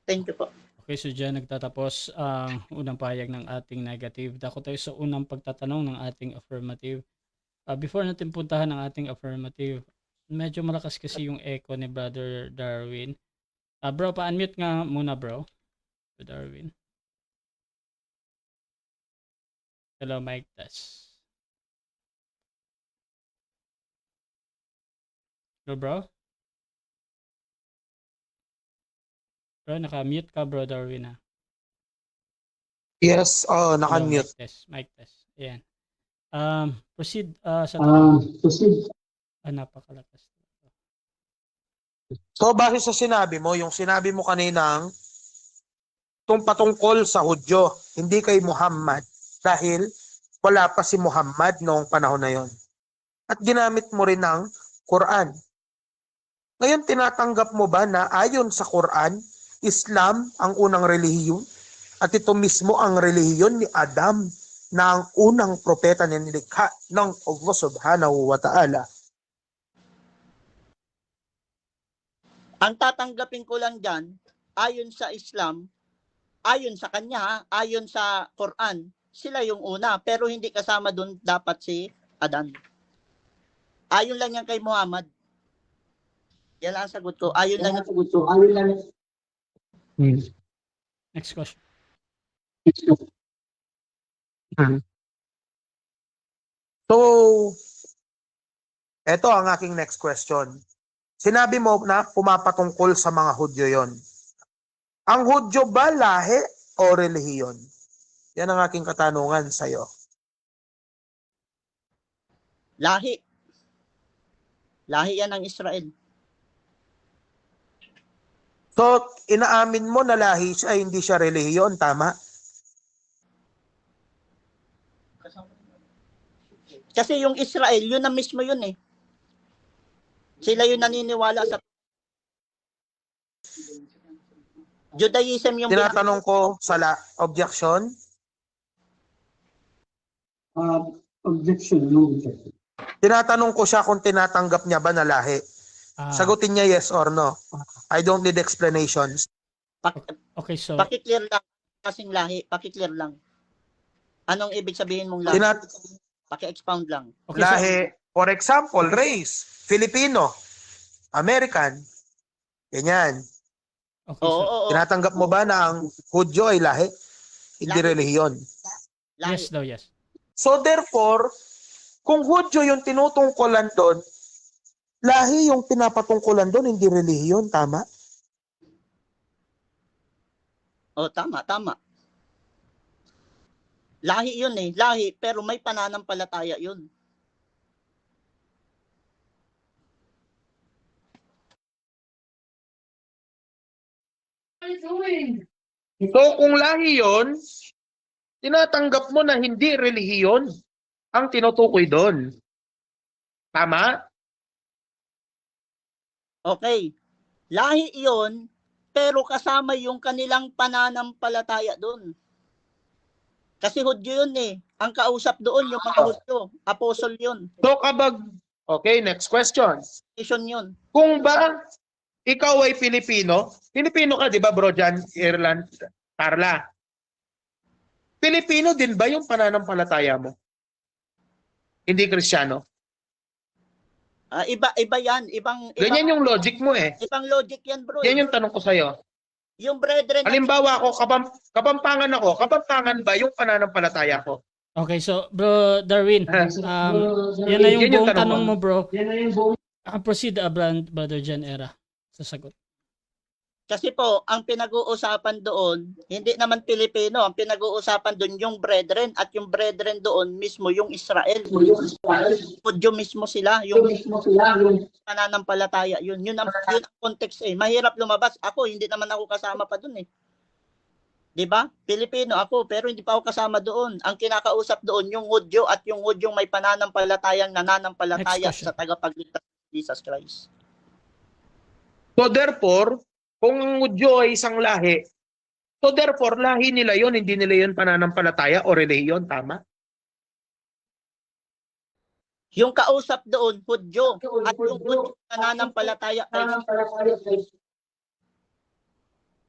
Thank you po. Okay, so dyan nagtatapos ang unang pahayag ng ating negative. Dako tayo sa unang pagtatanong ng ating affirmative. Before natin puntahan ang ating affirmative, medyo malakas kasi yung echo ni Brother Darwin. Bro, pa-unmute nga muna bro. Darwin. Hello, mic test. Bro? Bro, naka-mute ka, bro Darwin, ha? Yes, Hello, naka-mute. mic test. Ayan. Proceed sa tanong. Proceed. Napakalakas. So, base sa sinabi mo, yung sinabi mo kaninang patungkol sa Hudyo, hindi kay Muhammad, dahil wala pa si Muhammad noong panahon na yon. At ginamit mo rin ng Quran. Ngayon, tinatanggap mo ba na ayon sa Quran, Islam ang unang relihiyon? At ito mismo ang relihiyon ni Adam na ang unang propeta na nilikha ng Allah subhanahu wa ta'ala. Ang tatanggapin ko lang dyan, ayon sa Islam, ayon sa kanya, ayon sa Quran, sila yung una. Pero hindi kasama dun dapat si Adan. Ayon lang yan kay Muhammad. Yan lang ang sagot ko. Ayon lang yan. Next question. So, eto ang aking next question. Sinabi mo na pumapatungkol sa mga Hudyo yon. Ang Hudyo ba lahi o relihiyon? Yan ang aking katanungan sa'yo. Lahi. Lahi yan ng Israel. So, inaamin mo na lahi siya, hindi siya relihiyon, tama? Kasi yung Israel, yun na mismo yun eh. Sila yung naniniwala sa Judaism yung Tinatanong ko sa objection. Objection. No objection. Tinatanong ko siya kung tinatanggap niya ba na lahi. Sagutin niya yes or no. I don't need explanations. Okay, so Pakiclear lang kasing lahi, pakiclear lang. Anong ibig sabihin mong lahi? Paki-expound lang. okay, Lahi, for example, race, Filipino, American, ganyan. okay, Oo, so oo, oo. Tinatanggap mo ba na ang Hudyo ay lahi? Hindi Lahi. relihiyon. Lahi. yes daw, yes. So therefore, kung Hudyo yung tinutungkulan doon, lahi yung pinapatungkulan doon, hindi relihiyon, tama? Oh, tama, tama. Lahi yun eh, lahi, pero may pananampalataya yun. So kung lahi yon, tinatanggap mo na hindi relihiyon ang tinutukoy doon. Tama? Okay. Lahi yun, pero kasama yung kanilang pananampalataya doon. Kasi Hudyo yun eh. Ang kausap doon, yung mga Hudyo. Apostle yun. So okay, next question. Mission yun. Kung ba ikaw ay Pilipino, Pilipino ka, di ba, bro, Jan, Ireland, Carla? Pilipino din ba yung pananampalataya mo? Hindi Kristiyano? Iba yan. Ganyan yung logic mo eh. Ibang logic yan, bro. Yan yung tanong ko sa'yo. Yung brethren. Halimbawa ako, Kapampangan ako, Kapampangan ba yung pananampalataya ko? Okay, so bro Darwin, yan na yung Yan yung buong tanong tanong mo. mo, bro. Yan na yung buong Proceed, Brother Jan Era, sa sagot. Kasi po, ang pinag-uusapan doon, hindi naman Pilipino. Ang pinag-uusapan doon yung brethren. At yung brethren doon mismo yung Israel. Hudyo mismo sila. Yung pananampalataya. Yun ang context eh. Mahirap lumabas. Ako, hindi naman ako kasama pa doon eh. Diba? Pilipino ako, pero hindi pa ako kasama doon. Ang kinakausap doon, yung Hudyo at yung Hudyong may pananampalatayang nananampalataya Next question. sa tagapagligtas ni Jesus Christ. So therefore, kung ang Hudyo ay isang lahi, so therefore, lahi nila yon, hindi nila yon pananampalataya o relihiyon, tama? Yung kausap doon, Hudyo, at yung Hudyo nananampalataya kay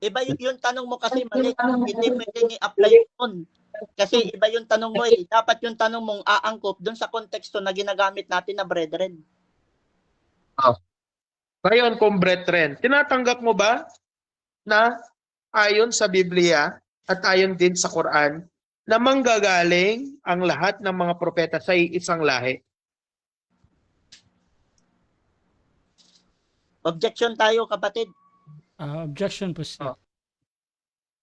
iba yung tanong mo kasi mali. Hindi pwedeng i-apply yun. Kasi iba yung tanong mo eh. Dapat yung tanong mong aangkop doon sa konteksto na ginagamit natin na brethren. Ngayon, kung brethren, tinatanggap mo ba na ayon sa Biblia at ayon din sa Quran na manggagaling ang lahat ng mga propeta sa isang lahi? Objection tayo, kapatid. Objection proceed. Oh.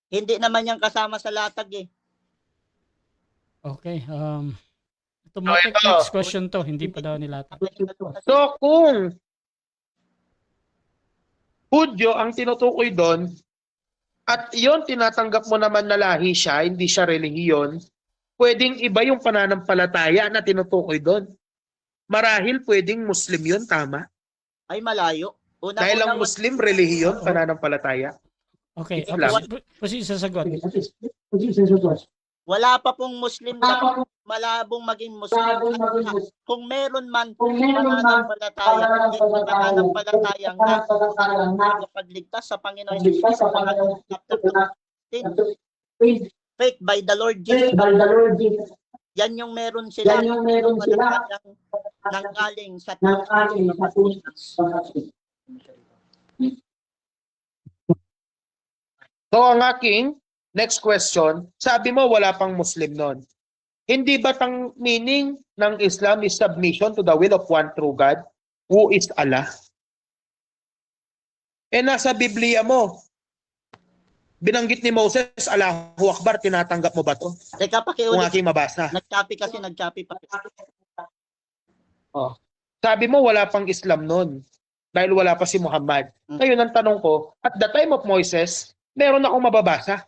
Hindi naman yan kasama sa latag eh. Okay. Automatic ito. next question to. Hindi pa daw nilata. So kung Hudyo ang tinutukoy doon at yon tinatanggap mo naman na lahi siya, hindi siya relihiyon, pwedeng iba yung pananampalataya na tinutukoy doon. Marahil pwedeng Muslim yun, tama? Ay, malayo. Dahil ang Muslim, relihiyon, pananampalataya. Okay. Islam. Proceed sa sagot. Wala pa pong Muslim na malabong maging Muslim. Kung meron man pananampalataya, hindi pananampalatayang nakapagligtas sa Panginoon Jesus. Chapter 15. Faith by the Lord Jesus. Yan yung meron sila. Pananampalatayang nanggaling sa So ang aking next question, sabi mo wala pang Muslim nun. Hindi ba tang meaning ng Islam is submission to the will of one true God, who is Allah? Nasa Biblia mo, binanggit ni Moses, Allahu Akbar, tinatanggap mo ba to? Teka, Kung pakiulit. aking mabasa. Nagcopy pa. Sabi mo wala pang Islam nun, dahil wala pa si Muhammad. Ngayon ang tanong ko, at the time of Moses, meron akong mababasa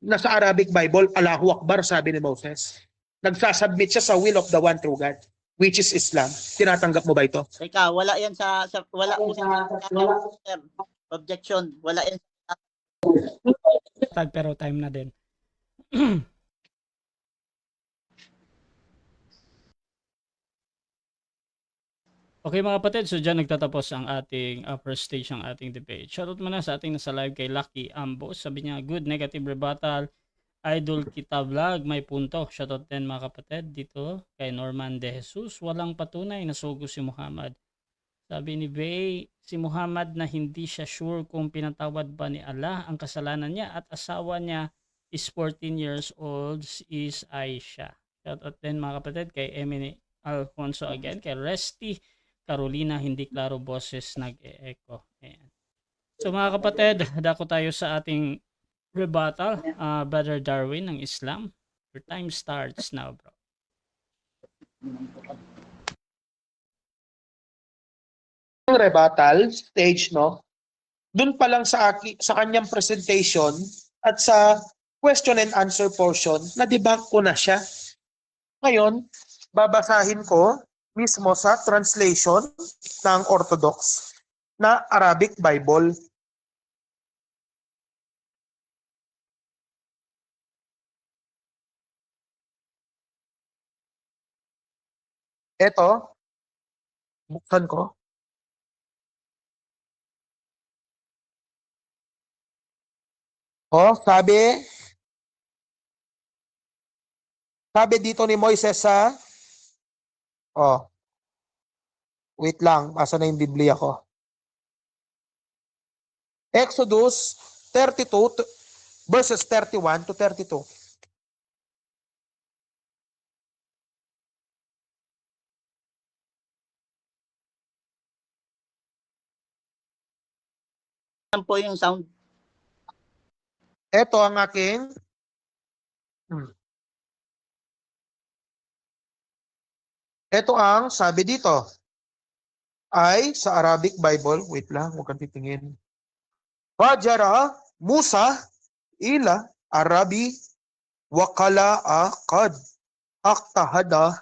na sa Arabic Bible, Allahu Akbar, sabi ni Moses. Nagsasubmit siya sa will of the one true God, which is Islam. Tinatanggap mo ba ito? Teka, wala yan wala objection. Wala yan. Pero time na din. Okay mga kapatid, so dyan nagtatapos ang ating first stage ng ating debate. Shoutout muna sa ating nasa live kay Lucky Ambos. Sabi niya, good negative rebuttal. Idol kita vlog, may punto. Shoutout din mga kapatid dito kay Norman De Jesus. Walang patunay na sugo si Muhammad. Sabi ni Bay, si Muhammad na hindi siya sure kung pinatawad ba ni Allah ang kasalanan niya at asawa niya is 14 years old is Aisha. Shoutout din mga kapatid kay Emily Alfonso again, kay Resty Carolina, hindi klaro boses nag-e-echo. Ayan. So mga kapatid, dako tayo sa ating rebuttal. Brother Darwin ng Islam. Your time starts now, bro. Ang rebuttal stage, no? Doon pa lang sa kanyang presentation at sa question and answer portion, na-debunk ko na siya. Ngayon, babasahin ko mismo sa translation ng Orthodox na Arabic Bible. Ito, buksan ko. Sabi dito ni Moises sa wait lang, asa na yung Biblia ko. Exodus 32 verses 31 to 32. Yan po yung sound. Ito ang aking Ito ang sabi dito ay sa Arabic Bible. Wait lang, huwag kang titingin. Fajara Musa ila Arabi wakala qad aqtahada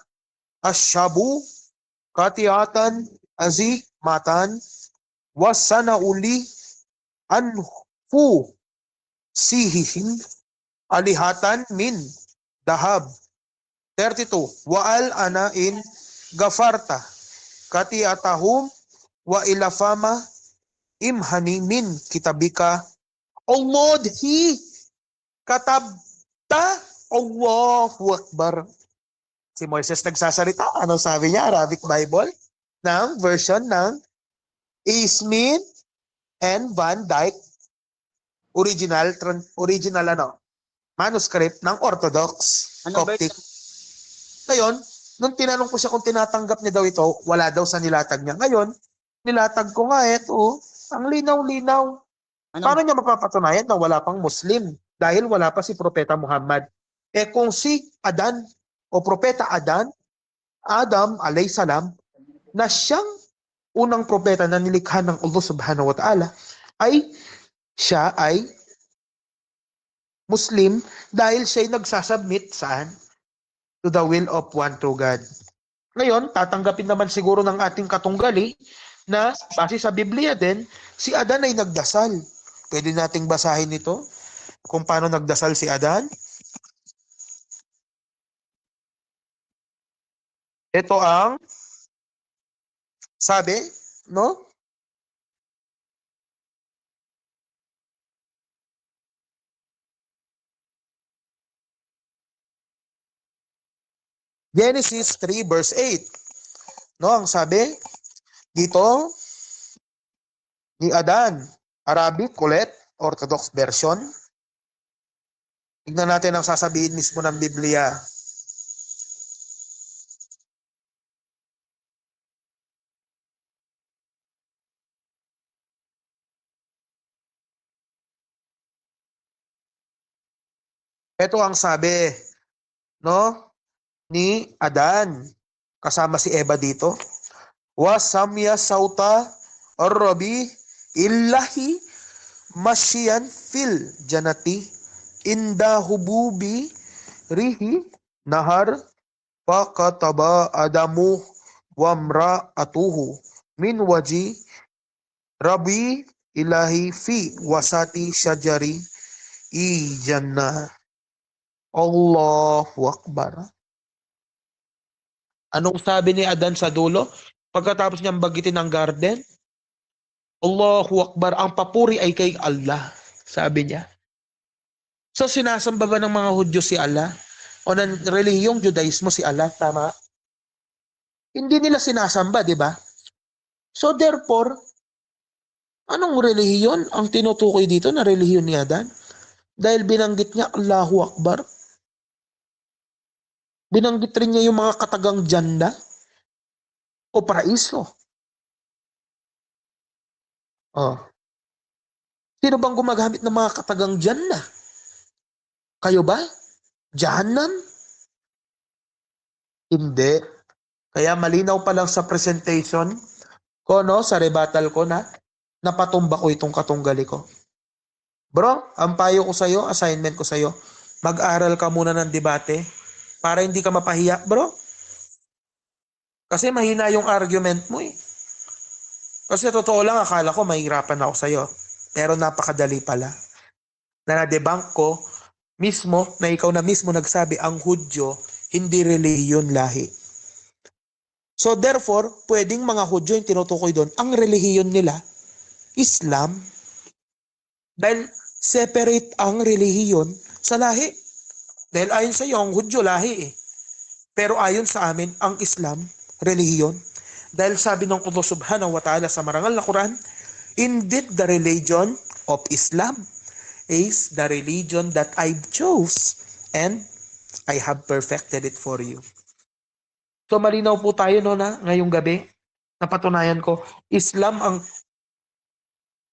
ashabu katiatan azimatan wasana uli anfu sihihim alihatan min dahab. 32. Wa'al ana in gafarta katiatahum wa ilafama imhani min kitabika Allahhi katabta Allahu Akbar. Si Moises nagsasalita. Ano sabi niya? Arabic Bible ng version ng Smith and Van Dyke original manuscript ng Orthodox Coptic. Ngayon, nung tinanong ko siya kung tinatanggap niya daw ito, wala daw sa nilatag niya. Ngayon, Nilatag ko nga eto. Ang linaw-linaw. Ano? Paano niya mapapatunayan na wala pang Muslim? Dahil wala pa si Propeta Muhammad. Kung si Adan o Propeta Adam alayhi salam, na siyang unang propeta na nilikha ng Allah subhanahu wa ta'ala, siya ay Muslim dahil siya ay nagsasubmit saan? To the will of one true God. Ngayon, tatanggapin naman siguro ng ating katunggali na base sa Biblia din, si Adan ay nagdasal. Pwede nating basahin ito kung paano nagdasal si Adan. Ito ang sabi, no? Genesis 3 verse 8. No, ang sabi dito ni Adan, Arabic ulit, Orthodox version. Tignan natin ang sasabihin mismo ng Biblia. Ito ang sabi, no, ni Adan, kasama si Eva dito. Wa samya sauta ar-rabi illahi mashiyan fil janati inda hububi rihi nahar fakataba adamu wamra'atuhu min waji rabi ilahi fi wasati syajari i jannah. Allahu Akbar. Anong sabi ni Adan sa dulo? Pagkatapos niyang bagitin ang garden, Allahu Akbar, ang papuri ay kay Allah, sabi niya. So sinasamba ba ng mga Hudyo si Allah? O ng relihiyong Judaismo si Allah, tama? Hindi nila sinasamba, di ba? So therefore, anong relihiyon ang tinutukoy dito na relihiyon ni Adan? Dahil binanggit niya Allahu Akbar. Binanggit rin niya yung mga katagang janda o paraiso. Oh. Sino bang gumagamit ng mga katagang janda? Kayo ba? Jahannam? Hindi. Kaya malinaw pa lang sa presentation ko, no, sa rebuttal ko na napatumba ko itong katunggali ko. Bro, ang payo ko sa'yo, assignment ko sa'yo, mag-aral ka muna ng debate para hindi ka mapahiya, bro. Kasi mahina yung argument mo eh. Kasi totoo lang, akala ko mahirapan ako sa'yo. Pero napakadali pala. Na na-debunk ko mismo, na ikaw na mismo nagsabi, ang Hudyo, hindi relihiyon lahi. So therefore, pwedeng mga Hudyo yung tinutukoy doon, ang relihiyon nila, Islam. Dahil separate ang relihiyon sa lahi. Dahil ayon sa iyo, ang Hudyo lahi eh. Pero ayon sa amin, ang Islam, relihiyon. Dahil sabi ng Allah subhanahu wa ta'ala sa marangal na Quran, indeed the religion of Islam is the religion that I chose and I have perfected it for you. So malinaw po tayo no na ngayong gabi, napatunayan ko,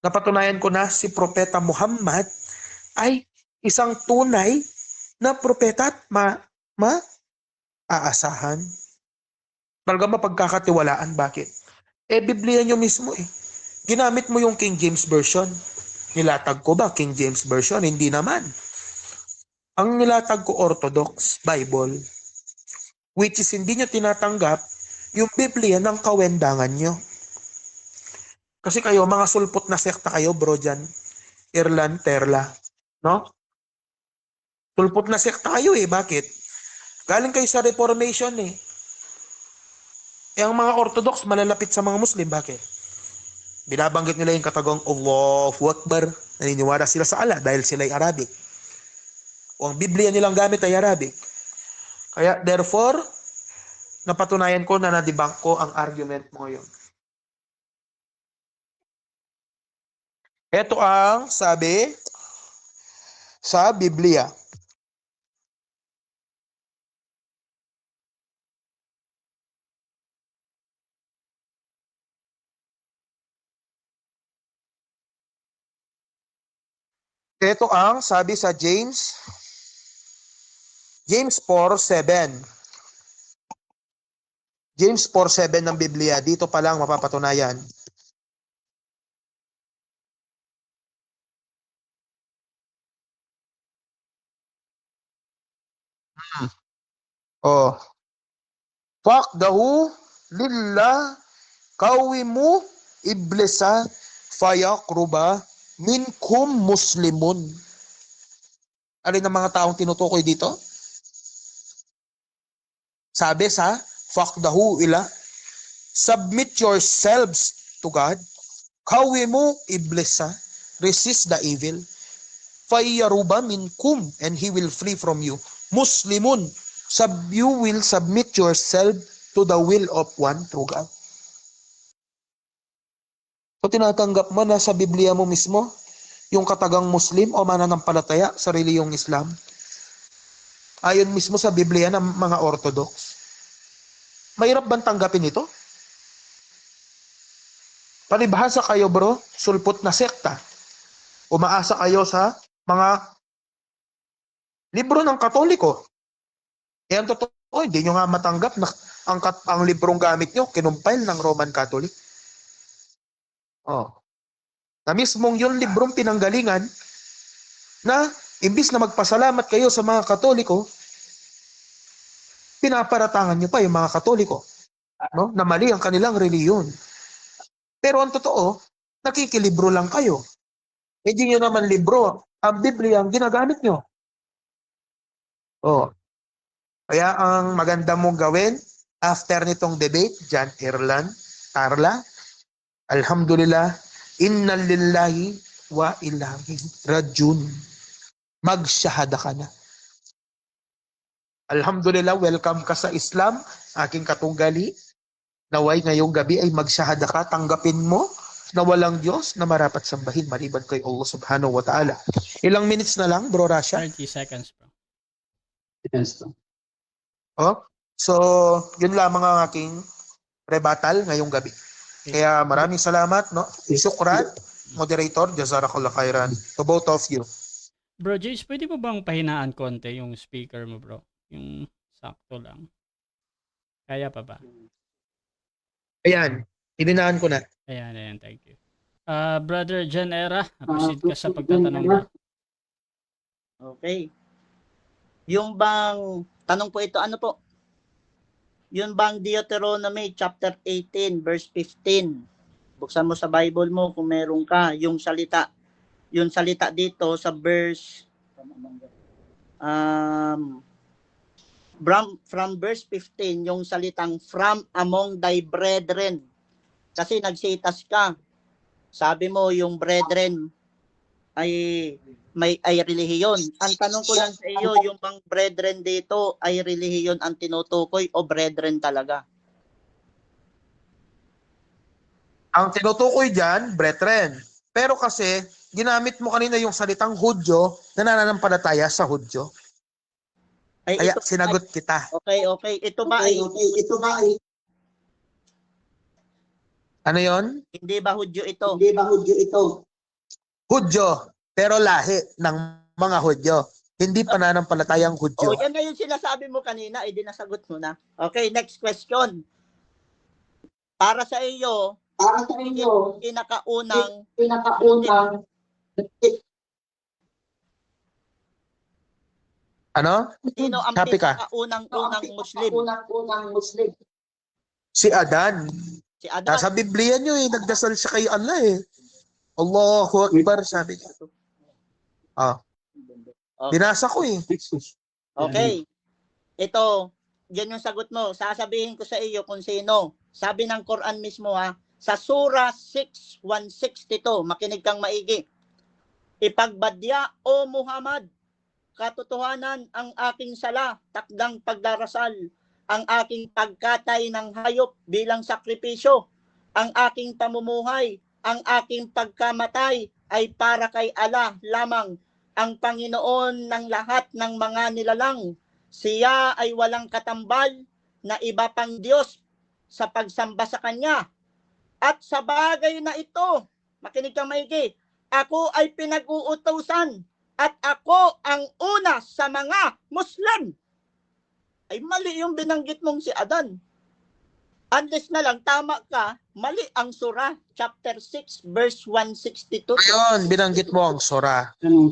napatunayan ko na si Propeta Muhammad ay isang tunay na propeta at aasahan. Talaga mapagkakatiwalaan. Bakit? Biblia nyo mismo eh. Ginamit mo yung King James Version. Nilatag ko ba King James Version? Hindi naman. Ang nilatag ko Orthodox Bible, which is hindi nyo tinatanggap yung Biblia ng kawendangan nyo. Kasi kayo, mga sulpot na sekta kayo, bro, dyan. Irlan, Terla. No? Sulpot na sekta kayo eh. Bakit? Galing kayo sa Reformation eh. Ang mga Orthodox malalapit sa mga Muslim. Bakit? Binabanggit nila yung katagang Allahu Akbar. Naniniwala sila sa Allah dahil sila ay Arabic. O ang Biblia nilang gamit ay Arabic. Kaya therefore, napatunayan ko na na-debunk ko ang argument mo ngayon. Ito ang sabi sa Biblia. Ito ang sabi sa James 4:7. James 4:7 ng Biblia, dito pa lang mapapatunayan. Oh. Fakdahu lillah kawimu iblisa fayakruba minkum muslimun. Alin ang mga taong tinutukoy dito? Sabi sa fakdahu ila, submit yourselves to God. Kawimu iblisa, resist the evil. Fayaruba minkum, and he will flee from you. Muslimun, you will submit yourself to the will of one true God. So tinatanggap mo na sa Biblia mo mismo yung katagang Muslim o mananampalataya sa reliyong Islam. Ayon mismo sa Biblia ng mga Orthodox. Mahirap bang tanggapin ito? Palibhasa kayo bro, sulpot na sekta. Umaasa kayo sa mga libro ng Katoliko. Ang totoo, hindi nyo nga matanggap na ang librong gamit nyo, kinumpile ng Roman Catholic. Na mismong yung librong pinanggalingan na imbis na magpasalamat kayo sa mga Katoliko, pinaparatangan nyo pa yung mga Katoliko, no? Na mali ang kanilang reliyon. Pero ang totoo, nakikilibro lang kayo. Hindi nyo naman libro, ang Biblia ang ginagamit nyo. Kaya ang maganda mong gawin after nitong debate, John Tarla, alhamdulillah, inna lillahi wa ilahi rajun. Magsyahada ka na. Alhamdulillah, welcome ka sa Islam, aking katunggali. Naway ngayong gabi ay magsyahada ka, tanggapin mo na walang Diyos na marapat sambahin maliban kay Allah subhanahu wa ta'ala. Ilang minutes na lang, bro Rasha? 30 seconds, bro. Yes, sir. So, yun lamang ang aking rebuttal ngayong gabi. Kaya maraming salamat, no? Syukran, moderator, jazakallah khairan to both of you. Bro Jace, pwede mo bang pahinaan konti yung speaker mo, bro? Yung sakto lang. Kaya pa ba? Ayan, ininaan ko na. Ayan, thank you. Brother Jan Era, proceed ka sa pagtatanong, bro. Okay. Yung bang, tanong po ito, ano po? Yung bang Deuteronomy chapter 18 verse 15. Buksan mo sa Bible mo kung meron ka. Yung salita dito sa verse from verse 15, yung salitang from among thy brethren. Kasi nagsitas ka. Sabi mo yung brethren ay relihiyon. Ang tanong ko lang sa iyo, yung bang brethren dito ay relihiyon ang tinutukoy o brethren talaga? Ang tinutukoy dyan, brethren. Pero kasi, ginamit mo kanina yung salitang Hudyo na nananampalataya sa Hudyo. Kaya sinagot kita. Okay. Ito ba ay Ano yon? hindi ba Hudyo ito? Hudyo, pero lahi ng mga Hudyo. Hindi pananampalatayang O Hudyo. yan na yung sinasabi mo kanina, di nasagot mo na. Okay, next question. Para sa iyo, pinakaunang Ano? sino ang Happy ka? pinakaunang Muslim? Si Adan. Si Adan. Nasa Biblia nyo nagdasal siya kay Allah Allahu Akbar, sabi niya. Binasa ko Okay. Ito, yan yung sagot mo. Sasabihin ko sa iyo kung sino. Sabi ng Quran mismo sa Surah 6:162, makinig kang maigi. Ipagbadya, O Muhammad, katotohanan ang aking sala, takdang pagdarasal, ang aking pagkatay ng hayop bilang sakripisyo, ang aking pamumuhay, ang aking pagkamatay ay para kay Allah lamang, ang Panginoon ng lahat ng mga nilalang. Siya ay walang katambal na iba pang Diyos sa pagsamba sa Kanya. At sa bagay na ito, makinig kang maigi, ako ay pinag-uutusan at ako ang una sa mga Muslim. Ay mali yung binanggit mong si Adan. Unless na lang tama ka, mali ang surah, chapter 6, verse 162. Ayun, binanggit mo ang sura. Tanong.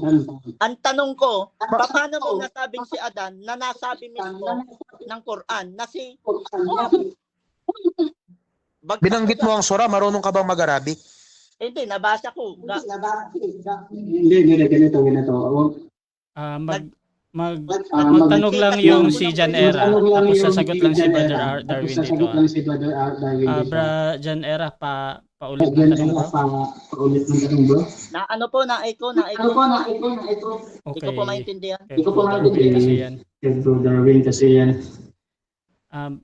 Ang tanong ko, paano mo nasabing si Adan na nasabi mismo ng Quran na si Binanggit mo ang sura, marunong ka bang mag-Arabic? Hindi, nabasa ko. Hindi, ganito. Magtanong lang yung si Jan Era, tapos sasagot lang si Brother Darwin dito. Bra Jan Era, paulit ng tanong bro. Paulit ng tanong, bro. Na ano po, na-echo. Hindi Okay. ko po maintindihan. Okay, Bro Darwin kasi yan. Bro Darwin kasi yan.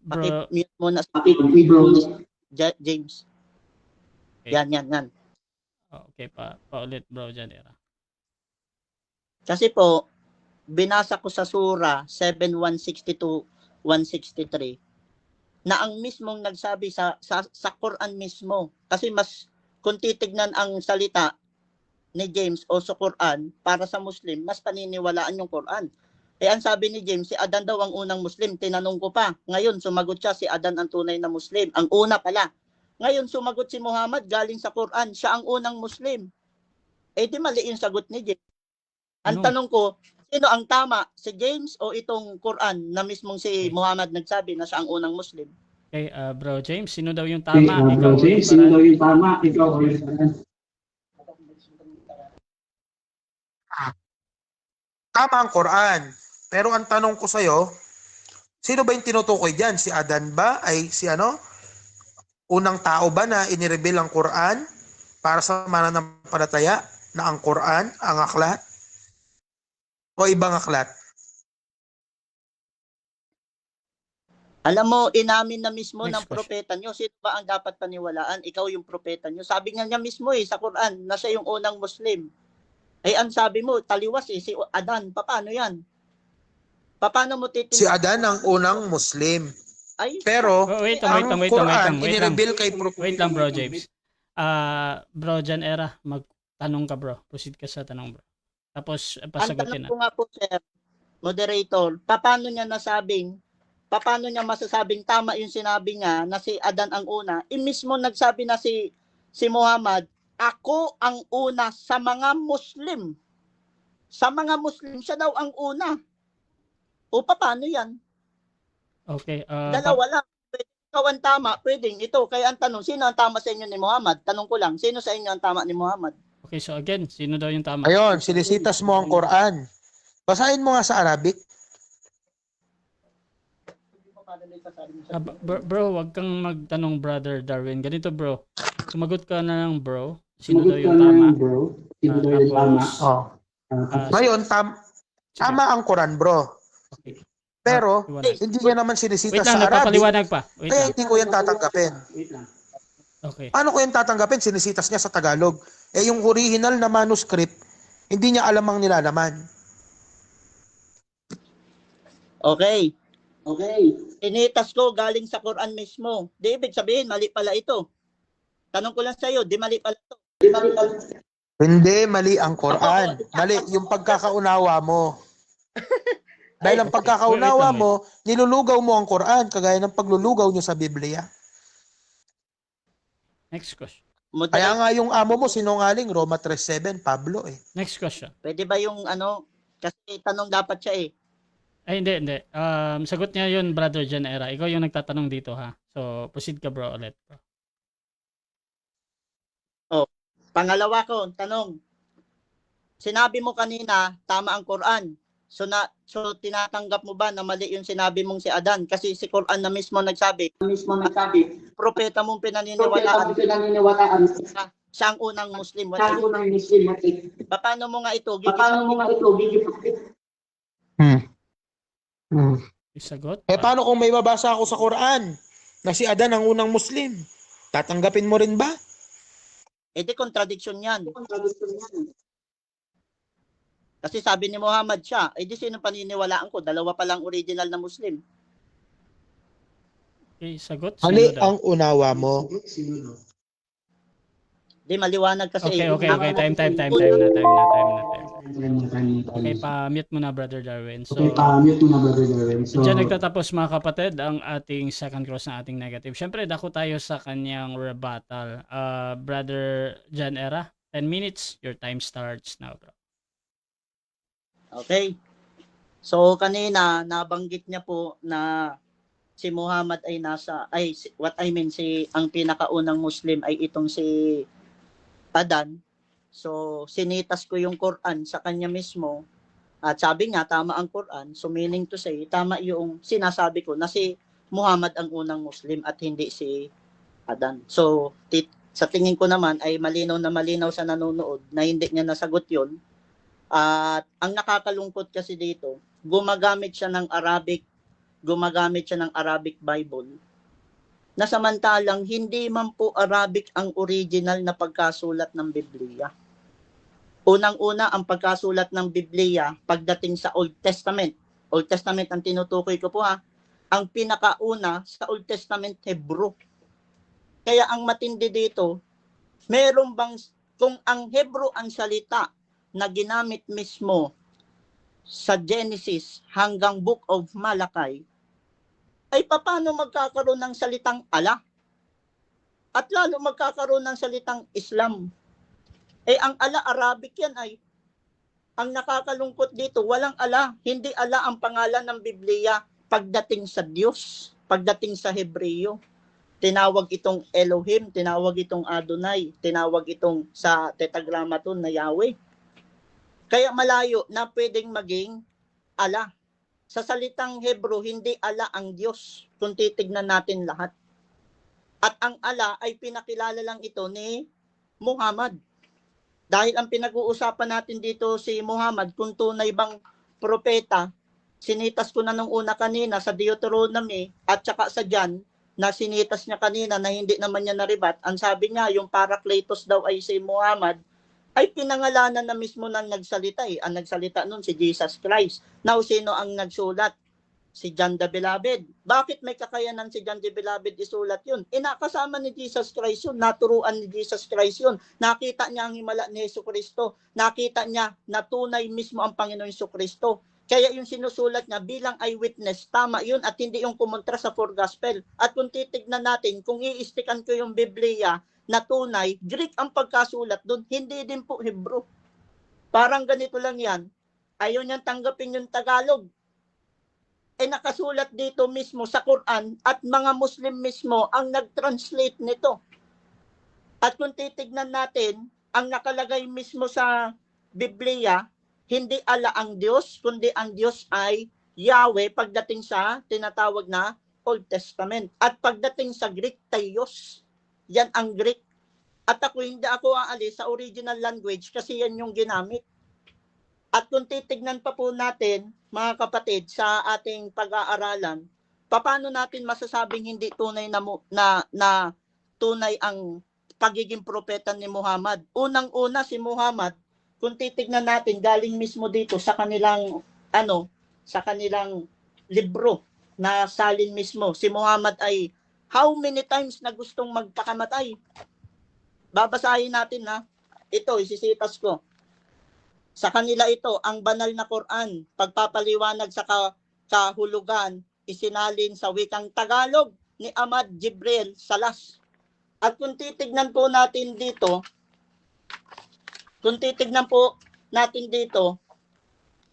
Bro, Pakimute muna si Bro. James. Okay. Yan. okay, paulit Bro Jan Era. Kasi po, binasa ko sa Surah 7:162-163 na ang mismong nagsabi sa Quran mismo. Kasi mas kung titignan ang salita ni James o sa Quran para sa Muslim, mas paniniwalaan yung Quran. Ang sabi ni James, si Adan daw ang unang Muslim. Tinanong ko pa. Ngayon, sumagot siya, si Adan ang tunay na Muslim. Ang una pala. Ngayon, sumagot si Muhammad galing sa Quran. Siya ang unang Muslim. Di mali yung sagot ni James. Ang tanong ko, sino ang tama? Si James o itong Quran na mismong si Muhammad nagsabi na siya ang unang Muslim? Okay, Bro James, sino daw yung tama? Bro James, sino daw yung tama? Ikaw o yung Quran? Tama ang Quran. Pero ang tanong ko sa'yo, sino ba yung tinutukoy dyan? Si Adan ba? Ay si ano? Unang tao ba na inireveal ang Quran para sa mananampalataya na ang Quran, ang aklat? O ibang aklat? Alam mo, inamin na mismo Next ng propeta nyo. Sino ba ang dapat paniwalaan? Ikaw yung propeta nyo. Sabi nga niya mismo sa Quran na siya yung unang Muslim. Ang sabi mo, taliwas si Adan. Paano yan? Paano mo titin? Si Adan ang unang Muslim. Pero wait ang lang. Quran inireveal kay propeta. Wait lang Bro James. Bro Jan Era, magtanong ka bro. Proceed ka sa tanong bro. Tapos pasagutin Ang tanong ko nga po, sir, moderator, paano niya masasabing tama yung sinabi niya na si Adan ang una? Mismo nagsabi na si Muhammad, ako ang una sa mga Muslim. Sa mga Muslim, siya daw ang una. O paano yan? Okay. Dalawa lang. Pwede ikaw ang tama, pwedeng ito. Kaya ang tanong, sino ang tama sa inyo ni Muhammad? Tanong ko lang, sino sa inyo ang tama ni Muhammad? Okay, so again, sino daw yung tama? Ayun, sinisitas mo ang Quran. Basahin mo nga sa Arabic. Bro, wag kang magtanong Brother Darwin. Ganito bro. Sumagot ka na lang bro. Sino daw yung tama? Bro. Sino daw yung tama? Oh. Ngayon, tama ang Quran, bro. Okay. Pero, Liwanag. hindi niya naman Wait sinisitas lang, sa Arabic. nagpapaliwanag pa. Wait Kaya lang. hindi ko yan tatanggapin. Wait lang. Okay. Paano ko yan tatanggapin? Sinisitas niya sa Tagalog. Yung original na manuscript, hindi niya alam ang nilalaman. Okay. Initas ko galing sa Quran mismo. Di ibig sabihin, mali pala ito. Tanong ko lang sa iyo, di mali pala ito. Hindi, mali ang Quran. Mali yung pagkakaunawa mo. Dahil ang pagkakaunawa mo, nilulugaw mo ang Quran, kagaya ng paglulugaw niyo sa Biblia. Next question. Kaya nga yung amo mo, sinungaling, Roma 3:7, Pablo eh. Next question. Pwede ba yung kasi tanong dapat siya eh. Ay, hindi. Sagot niya yun, Brother Jan Era. Ikaw yung nagtatanong dito, ha? So, proceed ka, bro, ulit. Bro. Pangalawa ko, tanong. Sinabi mo kanina, tama ang Quran. So tinatanggap mo ba na mali yung sinabi mong si Adan? Kasi si Quran na mismo nagsabi, propeta mong pinaniniwalaan, siya ang unang Muslim. Paano mo nga ito? Isagot? Paano kung may mabasa ako sa Quran na si Adan ang unang Muslim? Tatanggapin mo rin ba? Di contradiction yan. Kasi sabi ni Muhammad siya, di sino paniniwalaan ko? Dalawa pa lang original na Muslim. Okay, sagot. Mali Sino daw? ang unawa mo. Di Di maliwanag kasi. Okay. Time na. Okay, pa-mute mo na, Brother Darwin. So, Okay, pa-mute mo na, Brother Darwin. So, diyan nagtatapos mga kapatid ang ating second cross na ating negative. Siyempre, dako tayo sa kanyang rebuttal. Brother Jan Era, 10 minutes. Your time starts now, bro. Okay. So kanina nabanggit niya po na si Muhammad ay ang pinakaunang Muslim ay itong si Adan. So sinitas ko yung Quran sa kanya mismo at sabi niya tama ang Quran. So meaning to say, tama yung sinasabi ko na si Muhammad ang unang Muslim at hindi si Adan. So sa tingin ko naman ay malinaw na malinaw sa nanonood na hindi niya nasagot yun. At ang nakakalungkot kasi dito, gumagamit siya ng Arabic Bible, na samantalang hindi man po Arabic ang original na pagkasulat ng Biblia. Unang-una, ang pagkasulat ng Biblia pagdating sa Old Testament. Old Testament ang tinutukoy ko po ha. Ang pinakauna sa Old Testament, Hebrew. Kaya ang matindi dito, meron bang, kung ang Hebrew ang salita na ginamit mismo sa Genesis hanggang Book of Malachi, ay paano magkakaroon ng salitang Allah? At lalo magkakaroon ng salitang Islam. Ang Allah, Arabic yan ay. Ang nakakalungkot dito, walang Allah. Hindi Allah ang pangalan ng Biblia pagdating sa Diyos, pagdating sa Hebreo. Tinawag itong Elohim, tinawag itong Adonai, tinawag itong sa Tetragrammaton na Yahweh. Kaya malayo na pwedeng maging Allah. Sa salitang Hebrew, hindi Allah ang Diyos kung titignan natin lahat. At ang Allah ay pinakilala lang ito ni Muhammad. Dahil ang pinag-uusapan natin dito si Muhammad, kung tunay bang propeta, sinitas ko na nung una kanina sa Deuteronomy at saka sa John, na sinitas niya kanina na hindi naman niya naribat. Ang sabi niya, yung Parakletos daw ay si Muhammad, ay pinangalanan na mismo ng nagsalita eh. Ang nagsalita nun si Jesus Christ. Now, sino ang nagsulat? Si John the Beloved. Bakit may kakayanan si John the Beloved isulat yun? Nakasama ni Jesus Christ yun. Naturuan ni Jesus Christ yun. Nakita niya ang himala ni Jesu Cristo. Nakita niya na tunay mismo ang Panginoon Jesu Cristo. Kaya yung sinusulat niya bilang eyewitness, tama yun at hindi yung kumontra sa four gospel. At kung titignan natin, kung i-stickan ko yung Biblia, na tunay, Greek ang pagkasulat doon, hindi din po Hebrew. Parang ganito lang yan, ayaw niyang tanggapin yung Tagalog. Nakasulat dito mismo sa Quran at mga Muslim mismo ang nag-translate nito. At kung titignan natin, ang nakalagay mismo sa Biblia, hindi Allah ang Diyos, kundi ang Diyos ay Yahweh pagdating sa tinatawag na Old Testament. At pagdating sa Greek, Theos. Yan ang Greek. At hindi ako aalis sa original language kasi yan yung ginamit. At kung titignan pa po natin, mga kapatid, sa ating pag-aaralan, paano natin masasabing hindi tunay na tunay ang pagiging propeta ni Muhammad? Unang-una si Muhammad, kung titignan natin, galing mismo dito sa kanilang libro na salin mismo. Si Muhammad ay how many times na gustong magpakamatay? Babasahin natin ha. Ito, isisitas ko. Sa kanila ito, ang banal na Quran, pagpapaliwanag sa kahulugan, isinalin sa wikang Tagalog ni Ahmad Jibril Salas. At kung titignan po natin dito,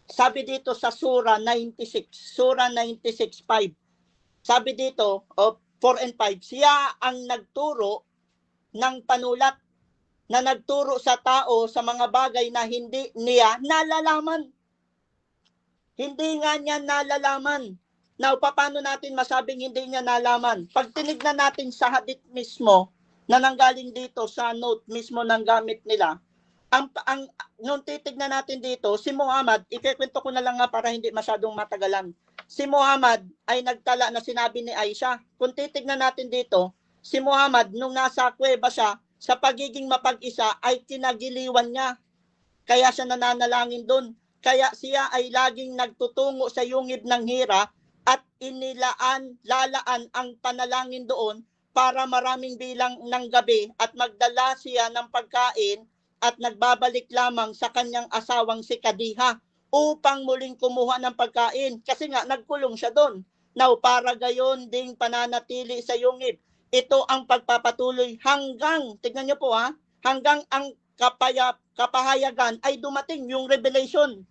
sabi dito sa Surah 96, Surah 96:5. Sabi dito, 4 and 5, siya ang nagturo ng panulat na nagturo sa tao sa mga bagay na hindi niya nalalaman. Hindi nga niya nalalaman. Now, paano natin masabing hindi niya nalaman? Pag tinignan natin sa hadith mismo, na nanggaling dito sa note mismo ng gamit nila, nung titignan natin dito, si Muhammad, ikikwento ko na lang nga para hindi masyadong matagalan. Si Muhammad ay nagtala na sinabi ni Aisha. Kung titignan natin dito, si Muhammad, nung nasa kuweba siya, sa pagiging mapag-isa ay kinagiliwan niya. Kaya siya nananalangin doon. Kaya siya ay laging nagtutungo sa yungib ng Hira at lalaan ang panalangin doon para maraming bilang ng gabi at magdala siya ng pagkain at nagbabalik lamang sa kanyang asawang si Kadiha upang muling kumuha ng pagkain kasi nga nagkulong siya doon. Now, para gayon ding pananatili sa yungib. Ito ang pagpapatuloy hanggang, tignan niyo po ha, hanggang ang kapahayagan ay dumating yung revelation.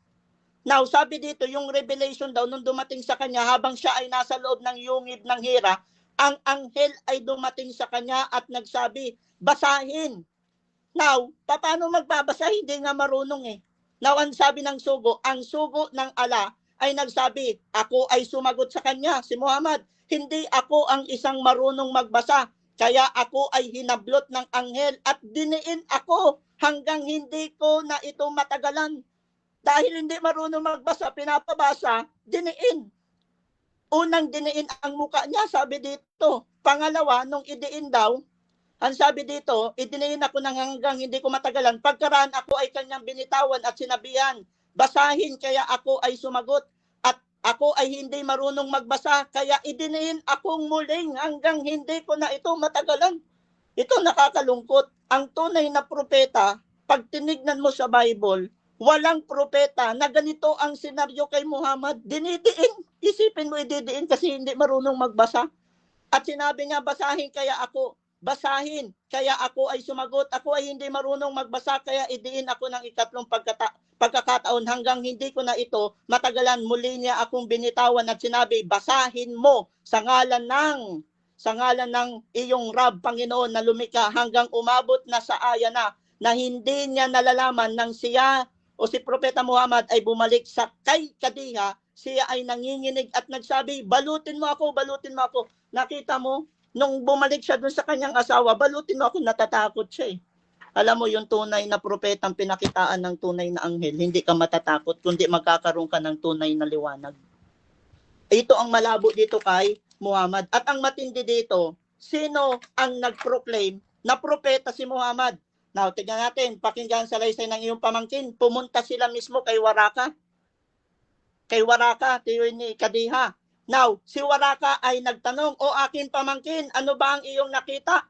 Now, sabi dito, yung revelation daw nung dumating sa kanya habang siya ay nasa loob ng yungib ng Hira, ang anghel ay dumating sa kanya at nagsabi, basahin. Now, paano magbabasa? Hindi nga marunong eh. Now, ang sabi ng sugo, ang sugo ng ala ay nagsabi, ako ay sumagot sa kanya, si Muhammad, hindi ako ang isang marunong magbasa, kaya ako ay hinablot ng anghel at diniin ako hanggang hindi ko na ito matagalan. Dahil hindi marunong magbasa, pinapabasa, diniin. Unang diniin ang muka niya, sabi dito. Pangalawa, nung idiin daw, ang sabi dito, idiniin ako nang hanggang hindi ko matagalan. Pagkaraan ako ay kanyang binitawan at sinabihan, basahin kaya ako ay sumagot. At ako ay hindi marunong magbasa, kaya idiniin akong muling hanggang hindi ko na ito matagalan. Ito nakakalungkot. Ang tunay na propeta, pag tinignan mo sa Bible, walang propeta na ganito ang senaryo kay Muhammad. Dinidiin. Isipin mo ididiin kasi hindi marunong magbasa. At sinabi niya, basahin kaya ako. Basahin kaya ako ay sumagot. Ako ay hindi marunong magbasa kaya idiin ako ng ikatlong pagkakataon hanggang hindi ko na ito matagalan. Muli niya akong binitawan at sinabi, basahin mo sa ngalan ng iyong Rab, Panginoon na lumikha hanggang umabot na sa aya na hindi niya nalalaman nang siya o si Propeta Muhammad ay bumalik sa kay Kadiha, siya ay nanginginig at nagsabi, balutin mo ako, balutin mo ako. Nakita mo, nung bumalik siya dun sa kanyang asawa, balutin mo ako, natatakot siya eh. Alam mo, yung tunay na propetang pinakitaan ng tunay na anghel, hindi ka matatakot, kundi magkakaroon ka ng tunay na liwanag. Ito ang malabo dito kay Muhammad. At ang matindi dito, sino ang nag-proclaim na propeta si Muhammad? Now, tignan natin, pakinggan sa laysay ng iyong pamangkin, pumunta sila mismo kay Waraka. Kay Waraka, tiyo ni Kadiha. Now, si Waraka ay nagtanong, o aking pamangkin, ano ba ang iyong nakita?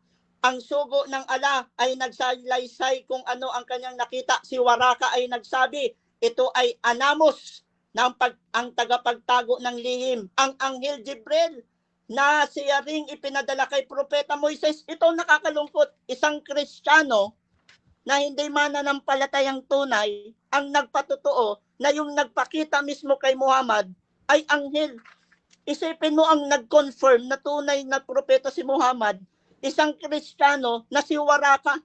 Ang sugo ng ala ay nagsalaysay kung ano ang kanyang nakita. Si Waraka ay nagsabi, ito ay anamos, ang tagapagtago ng lihim. Ang anghel Jibril, na siya ring ipinadala kay Propeta Moises. Ito nakakalungkot, isang Kristiyano, na hindi mananampalatayang tunay, ang nagpatotoo na yung nagpakita mismo kay Muhammad ay anghel. Isipin mo ang nag-confirm na tunay na propeta si Muhammad, isang Kristiyano na si Waraka.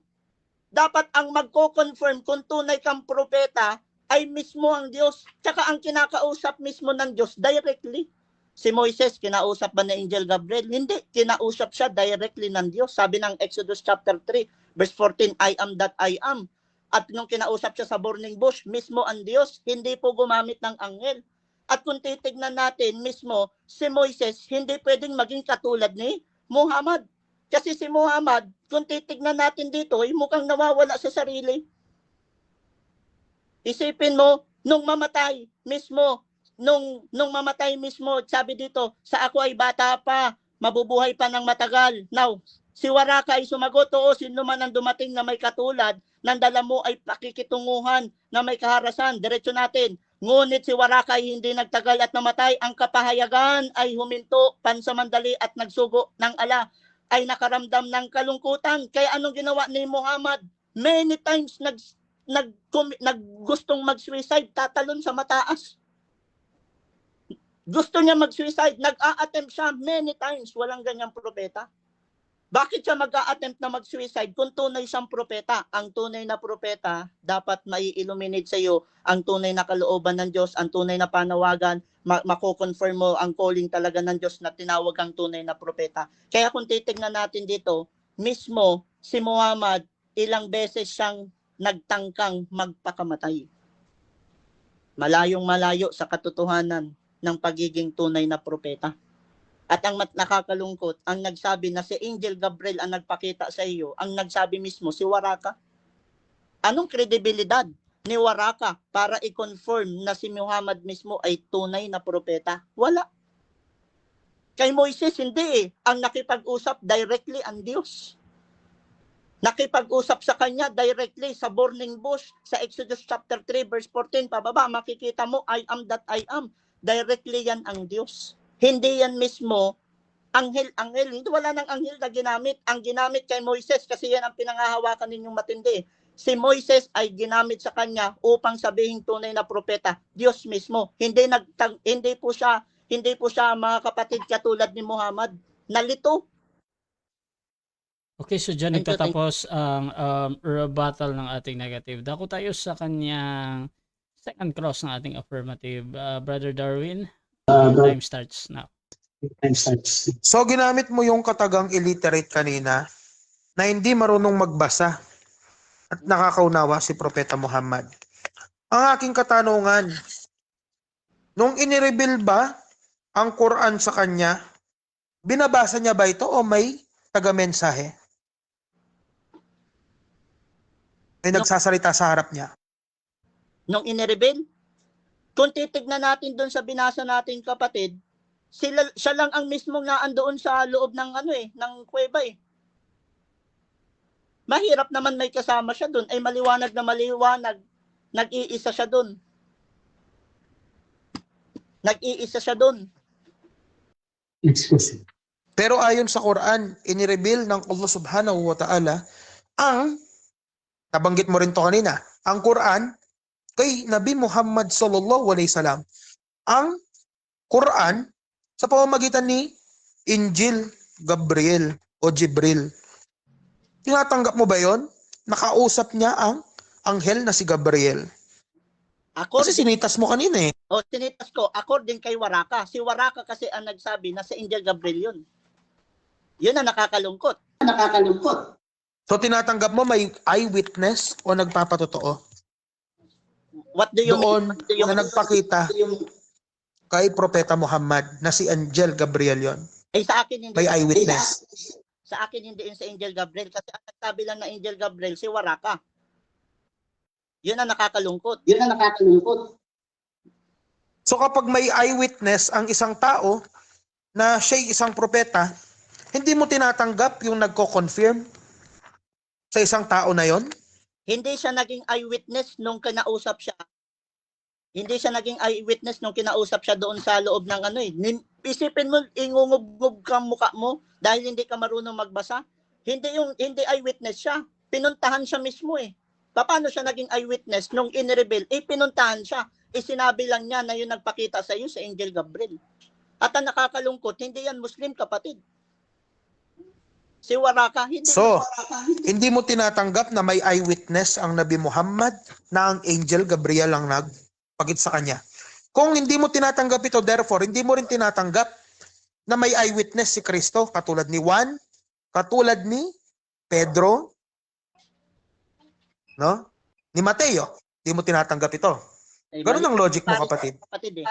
Dapat ang magko-confirm kung tunay kang propeta ay mismo ang Diyos. Tsaka ang kinakausap mismo ng Diyos directly. Si Moises, kinausap ba ni Angel Gabriel? Hindi, kinausap siya directly ng Diyos. Sabi ng Exodus chapter 3, verse 14, I am that I am. At nung kinausap siya sa burning bush, mismo ang Diyos, hindi po gumamit ng anghel. At kung titignan natin mismo, si Moises, hindi pwedeng maging katulad ni Muhammad. Kasi si Muhammad, kung titignan natin dito, ay mukhang nawawala sa sarili. Isipin mo, nung mamatay mismo, nung mamatay mismo, sabi dito, sa ako ay bata pa, mabubuhay pa ng matagal. Now, si Waraka ay sumagot, oo, sino man ang dumating na may katulad, nang dala mo ay pakikitunguhan na may kaharasan. Diretso natin. Ngunit si Waraka ay hindi nagtagal at namatay. Ang kapahayagan ay huminto, pansamandali at nagsugo ng ala. Ay nakaramdam ng kalungkutan. Kaya anong ginawa ni Muhammad? Many times gustong mag-suicide, tatalon sa mataas. Gusto niya mag-suicide, nag-a-attempt siya many times. Walang ganyang propeta. Bakit siya mag-a-attempt na mag-suicide kung tunay siyang propeta? Ang tunay na propeta, dapat mai-illuminate sa iyo ang tunay na kalooban ng Diyos, ang tunay na panawagan, mako-confirm mo ang calling talaga ng Diyos na tinawag ang tunay na propeta. Kaya kung titignan natin dito, mismo si Muhammad, ilang beses siyang nagtangkang magpakamatay. Malayong malayo sa katotohanan ng pagiging tunay na propeta. At ang nakakalungkot, ang nagsabi na si Angel Gabriel ang nagpakita sa iyo, ang nagsabi mismo si Waraka. Anong kredibilidad ni Waraka para i-confirm na si Muhammad mismo ay tunay na propeta? Wala. Kay Moises, hindi eh. Ang nakipag-usap directly ang Diyos. Nakipag-usap sa kanya directly sa burning bush, sa Exodus chapter 3 verse 14, pababa, makikita mo, I am that I am. Directly yan ang Diyos. Hindi yan mismo anghel. Hindi, wala nang anghel na ginamit. Ang ginamit kay Moises, kasi yan ang pinangahawakan ninyong matindi. Si Moises ay ginamit sa kanya upang sabihin tunay na propeta, Diyos mismo. Hindi po siya mga kapatid katulad ni Muhammad. Nalito. Okay, so dyan Thank you, nagtatapos ang rebuttal ng ating negative. Dako tayo sa kanyang second cross ng ating affirmative. Brother Darwin, your time starts now. So ginamit mo yung katagang illiterate kanina na hindi marunong magbasa at nakakaunawa si Propeta Muhammad. Ang aking katanungan, nung inireveal ba ang Quran sa kanya, binabasa niya ba ito o may taga-mensahe? May nagsasalita sa harap niya. Nung inireveal, kung titignan natin doon sa binasa natin kapatid, siya lang ang mismong naandoon sa loob ng ng kuweba eh. Mahirap naman may kasama siya doon, ay maliwanag na maliwanag. Nag-iisa siya doon. Nag-iisa siya doon. Next question. Pero ayon sa Quran, inireveal ng Allah subhanahu wa ta'ala ang, nabanggit mo rin to kanina, ang Quran kay Nabi Muhammad sallallahu alaihi wasallam. Ang Quran sa pamamagitan ni Injil Gabriel o Jibril. Tinatanggap mo ba yon? Nakausap niya ang anghel na si Gabriel. Kasi sinitas mo kanina eh. Sinitas ko, according kay Waraka. Si Waraka kasi ang nagsabi na sa Angel Gabriel yun. Yun ang nakakalungkot. So tinatanggap mo may eyewitness o nagpapatotoo? What do you Doon mean? na nagpakita kay Propeta Muhammad na si Angel Gabriel yon. Sa akin hindi. May eyewitness. Sa akin hindi yun sa Angel Gabriel kasi ang nagsabi lang na Angel Gabriel si Waraka. Yun ang nakakalungkot. So kapag may eyewitness ang isang tao na siya'y isang propeta, hindi mo tinatanggap yung nagko-confirm sa isang tao na yon? Hindi siya naging eyewitness nung kinausap siya. Hindi siya naging eyewitness nung kinausap siya doon sa loob ng Isipin mo, ingungub ka mukha mo dahil hindi ka marunong magbasa. Hindi eyewitness siya. Pinuntahan siya mismo eh. Paano siya naging eyewitness nung in-reveal? Pinuntahan siya. Sinabi lang niya na yung nagpakita sa iyo sa Angel Gabriel. At ang nakakalungkot, hindi yan Muslim kapatid. Si Waraka, hindi. So, hindi mo tinatanggap na may eyewitness ang Nabi Muhammad na ang Angel Gabriel ang nagpakita sa kanya. Kung hindi mo tinatanggap ito, therefore, hindi mo rin tinatanggap na may eyewitness si Kristo, katulad ni Juan, katulad ni Pedro, no? Ni Mateo. Hindi mo tinatanggap ito. Ganun ang logic mo, kapatid. Kapatid eh.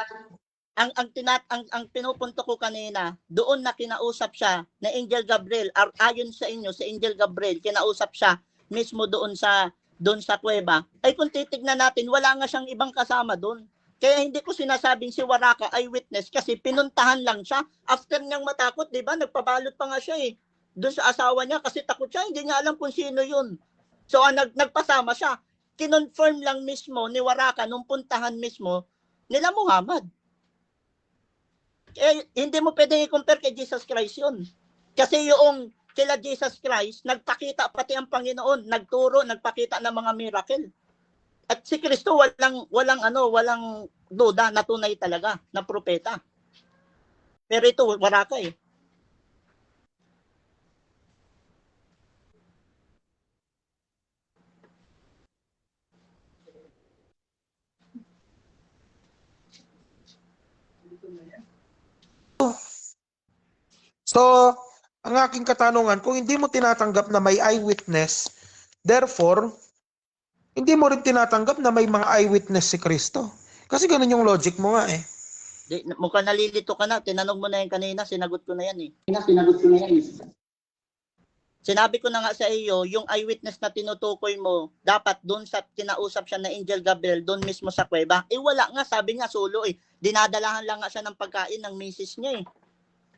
Ang pinupunto ko kanina, doon na kinausap siya na Angel Gabriel, ayon sa inyo, sa Angel Gabriel, kinausap siya mismo doon sa kuweba. Ay kung titignan natin, wala nga siyang ibang kasama doon. Kaya hindi ko sinasabing si Waraka ay witness kasi pinuntahan lang siya. After niyang matakot, di ba, nagpabalot pa nga siya eh. Doon sa asawa niya kasi takot siya, hindi niya alam kung sino yun. So nagpasama siya. Kinonfirm lang mismo ni Waraka nung puntahan mismo nila Muhammad. Hindi mo pwedeng i-compare kay Jesus Christ yun. Kasi yung kila Jesus Christ, nagpakita pati ang Panginoon, nagturo, nagpakita ng mga miracle. At si Kristo walang duda na tunay talaga na propeta. Pero ito Waraka eh. So, ang aking katanungan, kung hindi mo tinatanggap na may eyewitness, therefore, hindi mo rin tinatanggap na may mga eyewitness si Kristo. Kasi ganun yung logic mo nga eh. Mukhang nalilito ka na. Tinanong mo na yan kanina, sinagot ko na yan eh. Sinabi ko na nga sa iyo, yung eyewitness na tinutukoy mo, dapat doon sa kinausap siya na Angel Gabriel, doon mismo sa kuweba. Wala nga, sabi niya solo eh. Dinadalahan lang nga siya ng pagkain ng misis niya eh.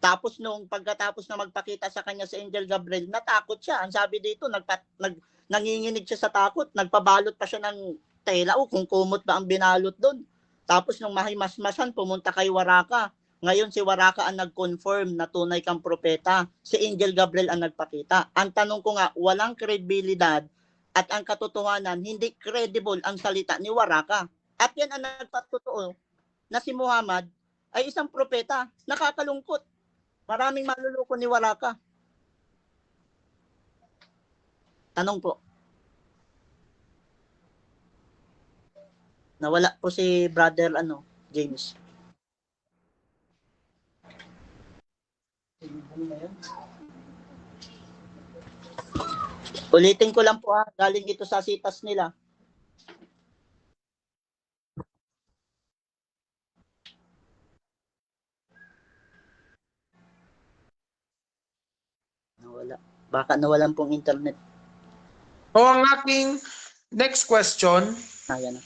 Tapos nung pagkatapos na magpakita sa kanya si Angel Gabriel, natakot siya. Ang sabi dito, nanginginig siya sa takot, nagpabalot pa siya ng tela o kung kumot ba ang binalot doon. Tapos nung mahimasmasan, pumunta kay Waraka. Ngayon si Waraka ang nag-confirm na tunay kang propeta. Si Angel Gabriel ang nagpakita. Ang tanong ko nga, walang kredibilidad at ang katotohanan, hindi credible ang salita ni Waraka. At yan ang nagpatotoo na si Muhammad ay isang propeta. Nakakalungkot. Maraming maluloko ni Waraka. Tanong po. Nawala po si brother James. Ulitin ko lang po galing ito sa sitas nila. Nawala. Baka nawalan pong internet. O ang aking next question, Ayan na.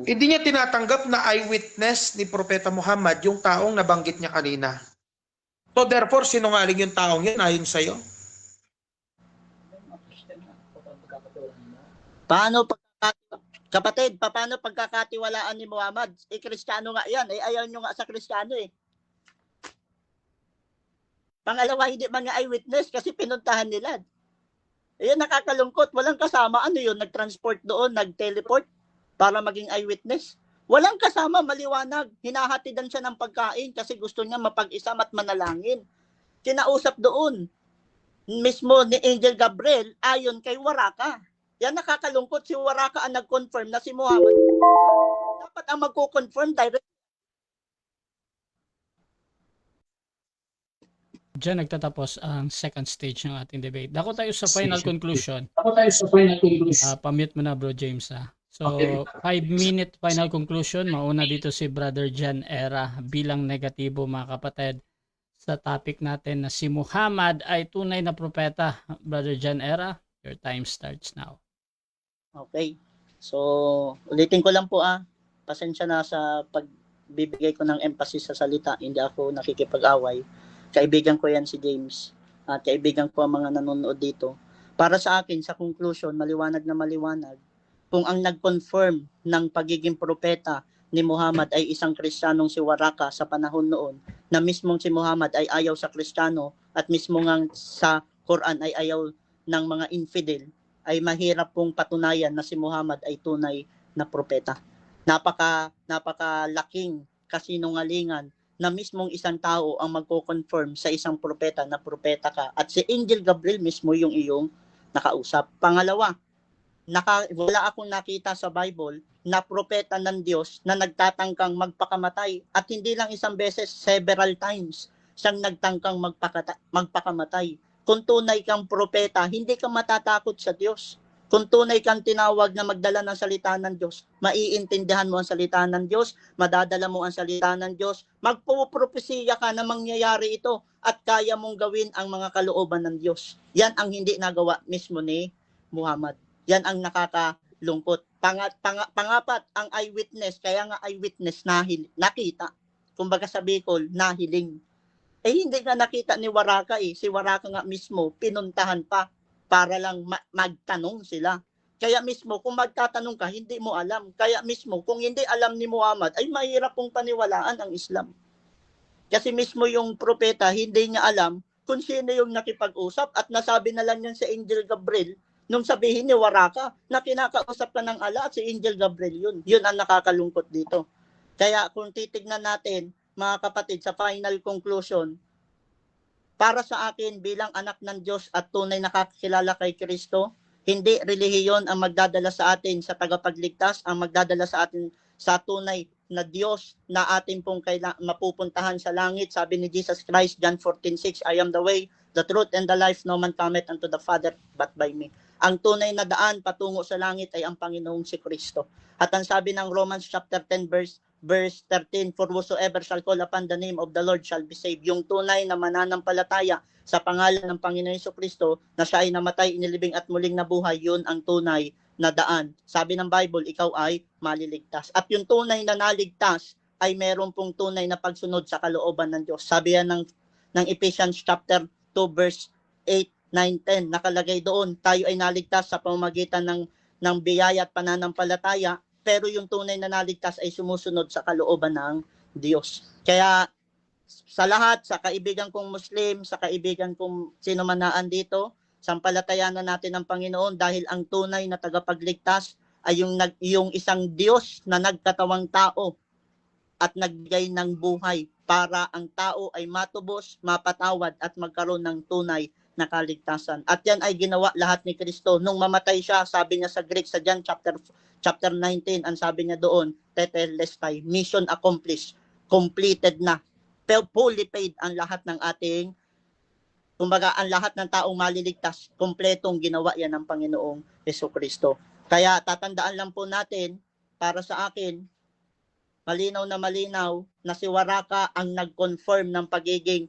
hindi niya tinatanggap na eyewitness ni Propeta Muhammad yung taong nabanggit niya kanina. So therefore, sinungaling yung taong yun ayon sa'yo? Paano kapatid, paano pagkakatiwalaan ni Muhammad? Kristiyano nga yan. Ayaw nyo nga sa Kristiyano eh. Pangalawa, hindi mga eyewitness kasi pinuntahan nila. Ayun, nakakalungkot. Walang kasama. Ano yun? Nag-transport doon, nag-teleport para maging eyewitness. Walang kasama, maliwanag. Hinahatidan siya ng pagkain kasi gusto niya mapag-isam at manalangin. Kinausap doon mismo ni Angel Gabriel ayon kay Waraka. Yan nakakalungkot. Si Waraka ang nag-confirm na si Muhammad. Dapat ang magko-confirm direct. Diyan nagtatapos ang second stage ng ating debate. Dako tayo sa final conclusion. Ako tayo sa final conclusion. Pa-mute mo na bro James So, Okay. 5-minute final conclusion. Mauna dito si Brother Jan Era bilang negatibo mga kapatid sa topic natin na si Muhammad ay tunay na propeta. Brother Jan Era, your time starts now. Okay. So, ulitin ko lang po pasensya na sa pagbibigay ko ng emphasis sa salita. Hindi ako nakikipag-away. Kaibigan ko yan si James. At kaibigan ko ang mga nanonood dito. Para sa akin, sa conclusion, maliwanag na maliwanag. Kung ang nag-confirm ng pagiging propeta ni Muhammad ay isang Kristiyanong si Waraka sa panahon noon, na mismong si Muhammad ay ayaw sa Kristiyano at mismo nga sa Quran ay ayaw ng mga infidel, ay mahirap pong patunayan na si Muhammad ay tunay na propeta. Napakalaking kasinungalingan na mismong isang tao ang magko-confirm sa isang propeta na propeta ka at si Angel Gabriel mismo yung iyong nakausap. Pangalawa, wala akong nakita sa Bible na propeta ng Diyos na nagtatangkang magpakamatay at hindi lang isang beses, several times siyang nagtangkang magpakamatay. Kung tunay kang propeta, hindi ka matatakot sa Diyos. Kung tunay kang tinawag na magdala ng salita ng Diyos, maiintindihan mo ang salita ng Diyos, madadala mo ang salita ng Diyos, magpupropesiya ka na mangyayari ito at kaya mong gawin ang mga kalooban ng Diyos. Yan ang hindi nagawa mismo ni Muhammad. Yan ang nakakalungkot. Pangapat, ang eyewitness, kaya nga eyewitness nakita. Kumbaga sa Bicol, nahiling. Hindi nga nakita ni Waraka Si Waraka nga mismo, pinuntahan pa para lang magtanong sila. Kaya mismo, kung magtatanong ka, hindi mo alam. Kaya mismo, kung hindi alam ni Muhammad, ay mahirap pong paniwalaan ang Islam. Kasi mismo yung propeta, hindi niya alam kung sino yung nakipag-usap at nasabi na lang yan sa Angel Gabriel nung sabihin ni Waraka na kinakausap ka ng Allah at si Angel Gabriel yun. Yun ang nakakalungkot dito. Kaya kung titignan natin, mga kapatid, sa final conclusion, para sa akin bilang anak ng Diyos at tunay nakakilala kay Kristo, hindi relihiyon ang magdadala sa atin sa tagapagligtas, ang magdadala sa atin sa tunay na Diyos na atin pong mapupuntahan sa langit. Sabi ni Jesus Christ, John 14:6, I am the way, the truth, and the life. No man cometh unto the Father but by me. Ang tunay na daan patungo sa langit ay ang Panginoong si Kristo. At ang sabi ng Romans chapter 10 verse 13, for whosoever shall call upon the name of the Lord shall be saved. Yung tunay na mananampalataya sa pangalan ng Panginoon Jesucristo na siya ay namatay, inilibing at muling nabuhay, yun ang tunay na daan. Sabi ng Bible, ikaw ay maliligtas. At yung tunay na naligtas ay meron pong tunay na pagsunod sa kalooban ng Diyos. Sabi yan ng Ephesians chapter 2 verse 8, 9, 10. Nakalagay doon, tayo ay naligtas sa pamamagitan ng biyaya at pananampalataya, pero yung tunay na naligtas ay sumusunod sa kalooban ng Diyos. Kaya sa lahat, sa kaibigan kong Muslim, sa kaibigan kong sino man naan dito, sampalatayanan natin ang Panginoon dahil ang tunay na tagapagligtas ay yung isang Diyos na nagkatawang tao at nagbigay ng buhay para ang tao ay matubos, mapatawad at magkaroon ng tunay na kaligtasan. At yan ay ginawa lahat ni Kristo. Nung mamatay siya, sabi niya sa Greek, sa John chapter 19, ang sabi niya doon, tetelestai, mission accomplished, completed na. Fully paid ang lahat ng ating, kumbaga ang lahat ng taong maliligtas, kompletong ginawa yan ng Panginoong Jesucristo. Kaya tatandaan lang po natin, para sa akin, malinaw na si Waraka ang nag-confirm ng pagiging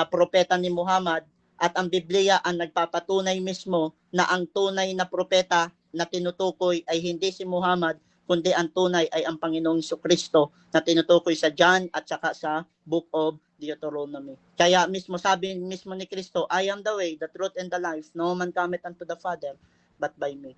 propeta ni Muhammad, at ang Biblia ang nagpapatunay mismo na ang tunay na propeta na tinutukoy ay hindi si Muhammad, kundi ang tunay ay ang Panginoong Jesucristo na tinutukoy sa John at saka sa Book of Deuteronomy. Kaya mismo sabi mismo ni Kristo, I am the way, the truth, and the life. No man cometh unto the Father but by me.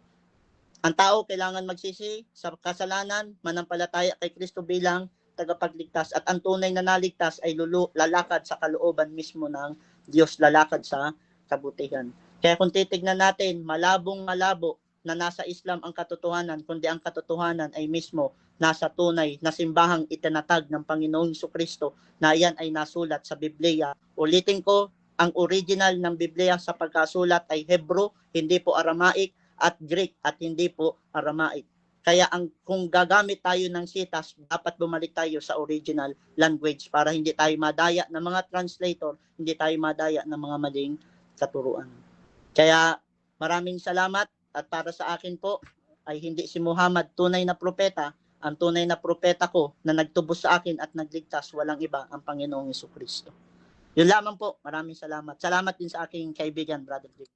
Ang tao kailangan magsisi sa kasalanan, manampalataya kay Kristo bilang tagapagligtas, at ang tunay na naligtas ay lalakad sa kalooban mismo ng Diyos, lalakad sa kabutihan. Kaya kung titignan natin, malabong-malabo na nasa Islam ang katotohanan, kundi ang katotohanan ay mismo nasa tunay na simbahang itinatag ng Panginoong Jesucristo, na yan ay nasulat sa Biblia. Ulitin ko, ang original ng Biblia sa pagkasulat ay Hebrew, hindi po Aramaic, at Greek, at hindi po Aramaic. Kaya kung gagamit tayo ng sitas, dapat bumalik tayo sa original language para hindi tayo madaya ng mga translator, hindi tayo madaya ng mga maling katuruan. Kaya maraming salamat, at para sa akin po ay hindi si Muhammad tunay na propeta. Ang tunay na propeta ko na nagtubos sa akin at nagligtas, walang iba, ang Panginoong Jesucristo. Yun lamang po. Maraming salamat. Salamat din sa aking kaibigan, Brother James.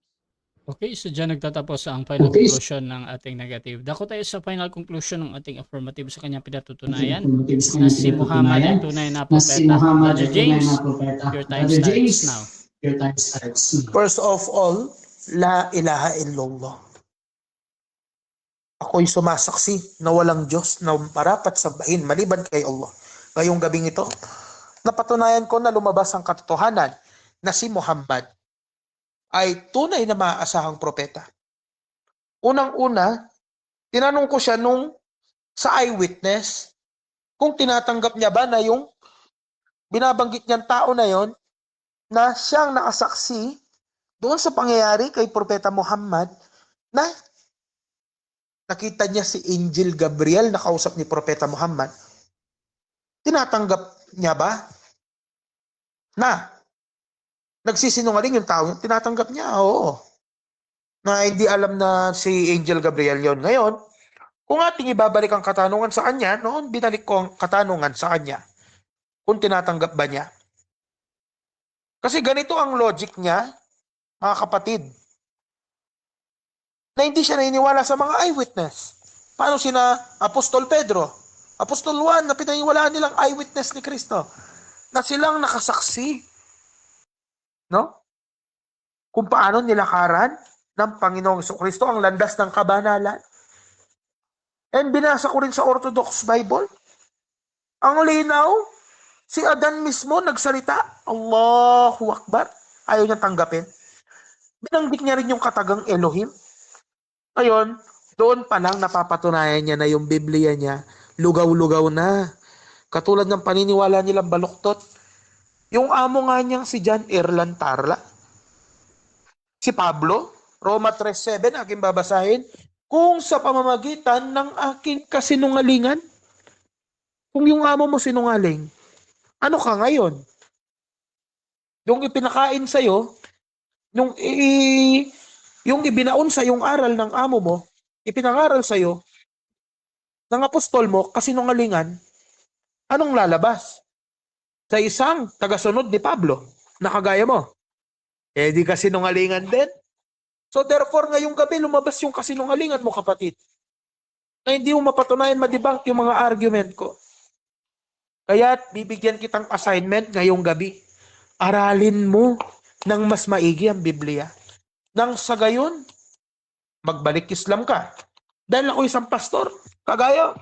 Okay, so dyan nagtatapos ang final conclusion ng ating negative. Dako tayo sa final conclusion ng ating affirmative sa kanyang pinatutunayan na si Muhammad ay tunay na propeta. Brother James, your time starts now. First of all, la ilaha illallah. Ako'y sumasaksi na walang Diyos na marapat sambahin maliban kay Allah. Ngayong gabing ito, napatunayan ko na lumabas ang katotohanan na si Muhammad ay tunay na maaasahang propeta. Unang-una, tinanong ko siya sa eyewitness kung tinatanggap niya ba na yung binabanggit niyang tao na yon na siyang nakasaksi doon sa pangyayari kay Propeta Muhammad na nakita niya si Angel Gabriel na kausap ni Propeta Muhammad. Tinatanggap niya ba na nagsisinungaling yung tao? Tinatanggap niya, oo. Na hindi alam na si Angel Gabriel yon. Ngayon, kung ating ibabalik ang katanungan sa kanya, noon binalik ko ang katanungan sa kanya kung tinatanggap ba niya. Kasi ganito ang logic niya, mga kapatid, na hindi siya naniniwala sa mga eyewitness. Paano sina Apostol Pedro, Apostol Juan, na pinaniwalaan nilang eyewitness ni Kristo, na silang nakasaksi, no? Kung paano nilakaran ng Panginoong Jesucristo ang landas ng kabanalan. And binasa ko rin sa Orthodox Bible, ang linaw, si Adan mismo nagsalita, Allahu Akbar, ayaw niya tanggapin. Binanggit niya rin yung katagang Elohim. Ngayon, doon pa lang napapatunayan niya na yung Biblia niya, lugaw-lugaw na. Katulad ng paniniwala nilang baluktot. Yung amo nga niyang si John Erlan Tarla, si Pablo, Roma 3:7, aking babasahin, kung sa pamamagitan ng aking kasinungalingan, kung yung amo mo sinungaling, ano ka ngayon? Yung ipinakain sa'yo, yung ibinaon sa yung aral ng amo mo, ipinangaral sa iyo ng apostol mo, kasinungalingan, anong lalabas? Sa isang tagasunod ni Pablo, na kagaya mo. Eh di kasinungalingan din. So therefore, ngayong gabi, lumabas yung kasinungalingan mo, kapatid. Na hindi mo mapatunayan, madebunk yung mga argument ko. Kaya bibigyan kitang assignment ngayong gabi. Aralin mo ng mas maigi ang Biblia. Nang sa gayon, magbalik Islam ka. Dahil ako isang pastor. Kagaya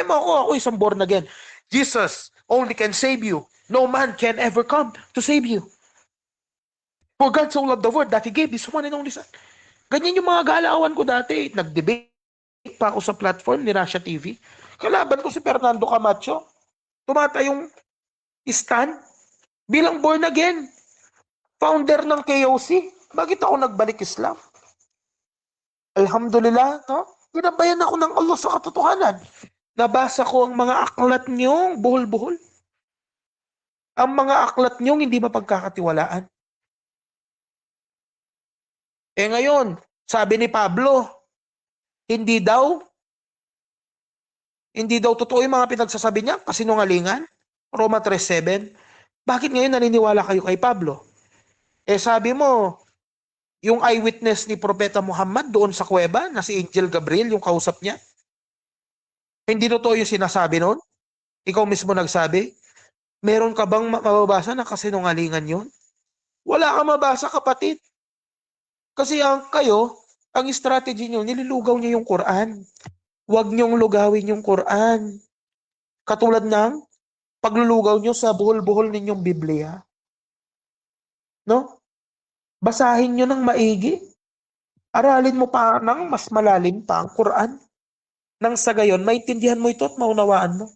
mo ako isang born again. Jesus only can save you. No man can ever come to save you. For God so loved the world that He gave His one and only Son. Ganyan yung mga galawan ko dati. Nag-debate pa ako sa platform ni Russia TV. Kalaban ko si Fernando Camacho. Tumatayong stand bilang born again. Founder ng KOC. Bakit ako nagbalik Islam? Alhamdulillah, no? Ginabayan ako ng Allah sa katotohanan. Nabasa ko ang mga aklat niyong buhol-buhol. Ang mga aklat niyong hindi mapagkakatiwalaan. Ngayon, sabi ni Pablo, hindi daw totoo yung mga pinagsasabi niya, kasinungalingan. Roma 3:7. Bakit ngayon naniniwala kayo kay Pablo? Sabi mo, yung eyewitness ni Propeta Muhammad doon sa kuweba, na si Angel Gabriel, yung kausap niya, hindi totoo yung sinasabi noon? Ikaw mismo nagsabi? Meron ka bang mababasa na kasinungalingan yun? Wala ka mabasa, kapatid. Kasi ang strategy nyo, nililugaw nyo yung Quran. Huwag nyong lugawin yung Quran. Katulad ng paglulugaw nyo sa buhol-buhol ninyong Biblia. No? Basahin nyo ng maigi. Aralin mo pa ng mas malalim pa ang Quran. Nang sa gayon, maintindihan mo ito at maunawaan mo.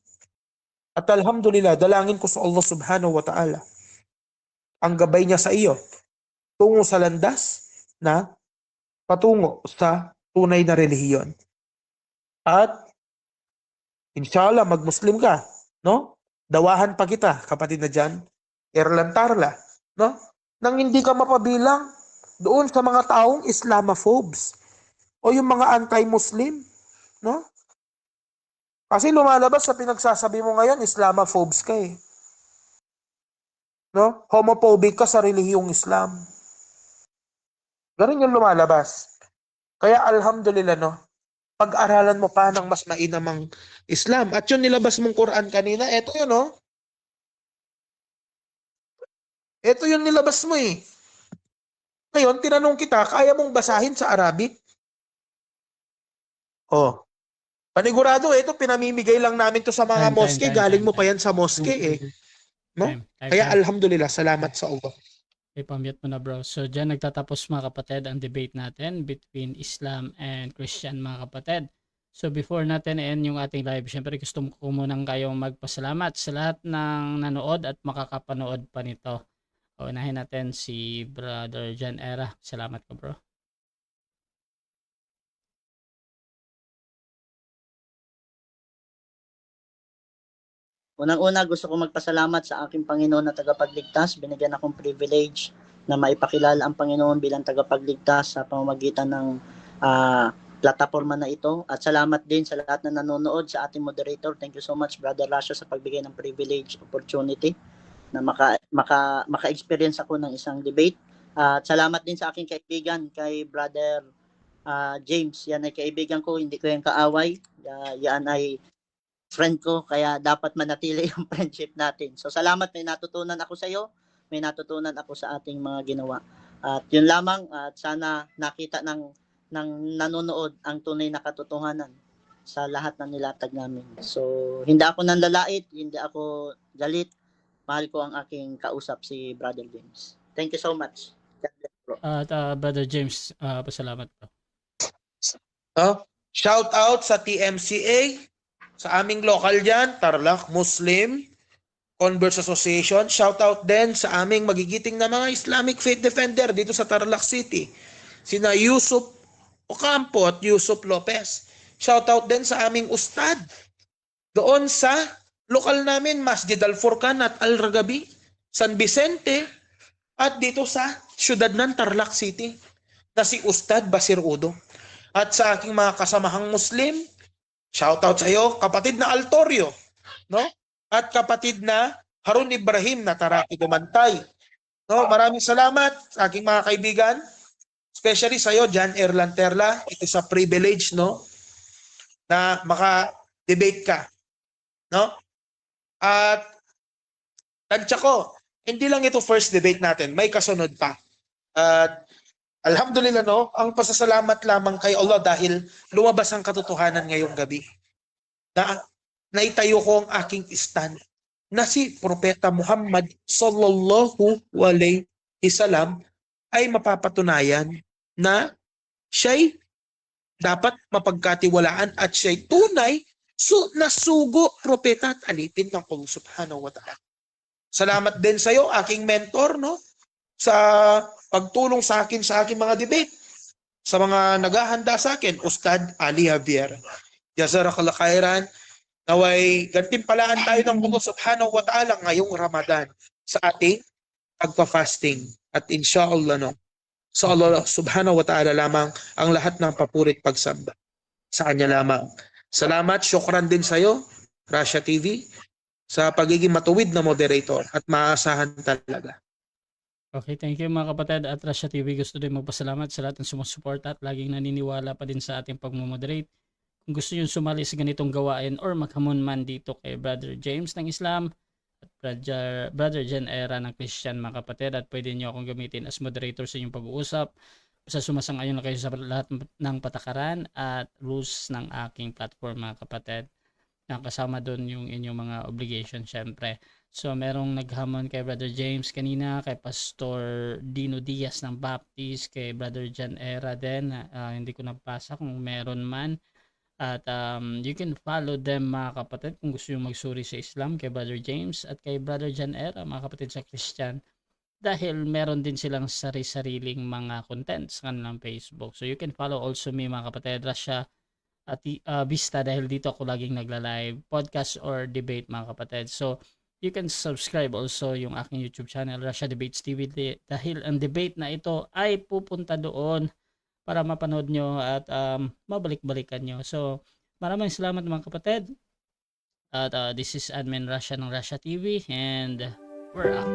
At alhamdulillah, dalangin ko sa Allah subhanahu wa ta'ala. Ang gabay niya sa iyo, tungo sa landas na patungo sa tunay na relihiyon. At inshallah, mag-Muslim ka, no? Dawahan pa kita, kapatid na dyan, Erlan Tarla, no? Nang hindi ka mapabilang doon sa mga taong Islamophobes o yung mga anti-Muslim, no? Kasi lumalabas sa pinagsasabi mo ngayon, Islamophobes ka eh. No? Homophobic ka sa relihiyong Islam. Ganun yung lumalabas. Kaya alhamdulillah, no? Pag-aralan mo pa ng mas mainamang Islam. At yung nilabas mong Quran kanina, eto yun, no? Ito yung nilabas mo eh. Ngayon, tinanong kita, kaya mong basahin sa Arabic? Oh. Panigurado, ito pinamimigay lang namin to sa mga moske. Galing mo pa yan sa moske eh. No? Kaya alhamdulillah, salamat sa Allah. Ipamute mo na, bro. So, dyan nagtatapos, mga kapatid, ang debate natin between Islam and Christian, mga kapatid. So, before natin end yung ating live, syempre gusto ko munang kayong magpasalamat sa lahat ng nanood at makakapanood pa nito. Unahin natin si Brother Jan Era. Salamat ko, bro. Unang-una, gusto ko magpasalamat sa aking Panginoon na tagapagligtas. Binigyan akong privilege na maipakilala ang Panginoon bilang tagapagligtas sa pamamagitan ng plataforma na ito. At salamat din sa lahat na nanonood, sa ating moderator. Thank you so much, Brother Rasha, sa pagbigay ng privilege, opportunity na maka-experience ako ng isang debate. At salamat din sa aking kaibigan, kay Brother James. Yan ay kaibigan ko, hindi ko yung kaaway. Yan ay friend ko, kaya dapat manatili yung friendship natin. So salamat, may natutunan ako sa iyo, may natutunan ako sa ating mga ginawa. At yun lamang, at sana nakita ng nanonood ang tunay na katotohanan sa lahat ng nilatag namin. So hindi ako nanlalait, hindi ako galit. Mahal ko ang aking kausap, si Brother James. Thank you so much. At Brother James, pasalamat po. Shout out sa TMCA, sa aming local dyan, Tarlac Muslim Converse Association. Shout out din sa aming magigiting na mga Islamic Faith Defender dito sa Tarlac City, sina Yusuf Ocampo at Yusuf Lopez. Shout out din sa aming ustad doon sa lokal namin, Masjid Al-Furqan at Al-Ragabi, San Vicente, at dito sa syudad ng Tarlac City na si Ustad Basir Udo. At sa aking mga kasamahang Muslim, shout out sa iyo, kapatid na Altorio, no? At kapatid na Harun Ibrahim na Taraki Dumantay. No, maraming salamat sa aking mga kaibigan, especially sa iyo, Jan Erlan Terla. It is a privilege, no, na maka-debate ka, no? At tansya ko, hindi lang ito first debate natin, may kasunod pa. At alhamdulillah, no, ang pasasalamat lamang kay Allah dahil lumabas ang katotohanan ngayong gabi. Na naitayo ko ang aking stand na si Propeta Muhammad sallallahu alaihi wasallam ay mapapatunayan na siya'y dapat mapagkatiwalaan at siya'y tunay na sugo, propeta at alipin ng Allah subhanahu wa ta'ala. Salamat din sa iyo, aking mentor, no, sa pagtulong sa akin sa aking mga debate. Sa mga naghahanda sa akin, Ustad Ali Javier. Jazakallah khairan. Naway gantimpalaan tayo ng Allah subhanahu wa ta'ala ngayong Ramadan sa ating pagpa-fasting. At inshallah, no, sa Allah subhanahu wa ta'ala lamang ang lahat ng papurit pagsamba. Sa Kanya lamang. Salamat, syukran din sa iyo, Russia TV, sa pagiging matuwid na moderator at maaasahan talaga. Okay, thank you mga kapatid. At Russia TV gusto din magpasalamat sa lahat ng sumusuporta at laging naniniwala pa din sa ating pagmumoderate. Kung gusto nyo sumali sa ganitong gawain or maghamon man dito kay Brother James ng Islam at Brother Jen Era ng Christian mga kapatid, at pwede nyo akong gamitin as moderator sa inyong pag-uusap sa sumasang-ayon na kayo sa lahat ng patakaran at rules ng aking platform mga kapatid. Nakasama doon yung inyong mga obligation syempre. So merong naghamon kay Brother James kanina, kay Pastor Dino Diaz ng Baptist, kay Brother Jan Era din. Hindi ko nabasa kung meron man. At you can follow them mga kapatid kung gusto nyo magsuri sa Islam kay Brother James at kay Brother Jan Era mga kapatid sa Christian. Dahil meron din silang sari-sariling mga contents sa kanilang Facebook. So you can follow also me mga kapatid, Russia at Vista, dahil dito ako laging nagla-live podcast or debate mga kapatid. So you can subscribe also yung aking YouTube channel, Russia Debates TV, dahil ang debate na ito ay pupunta doon para mapanood nyo at mabalik-balikan nyo. So maraming salamat mga kapatid. At this is Admin Russia ng Russia TV and we're out.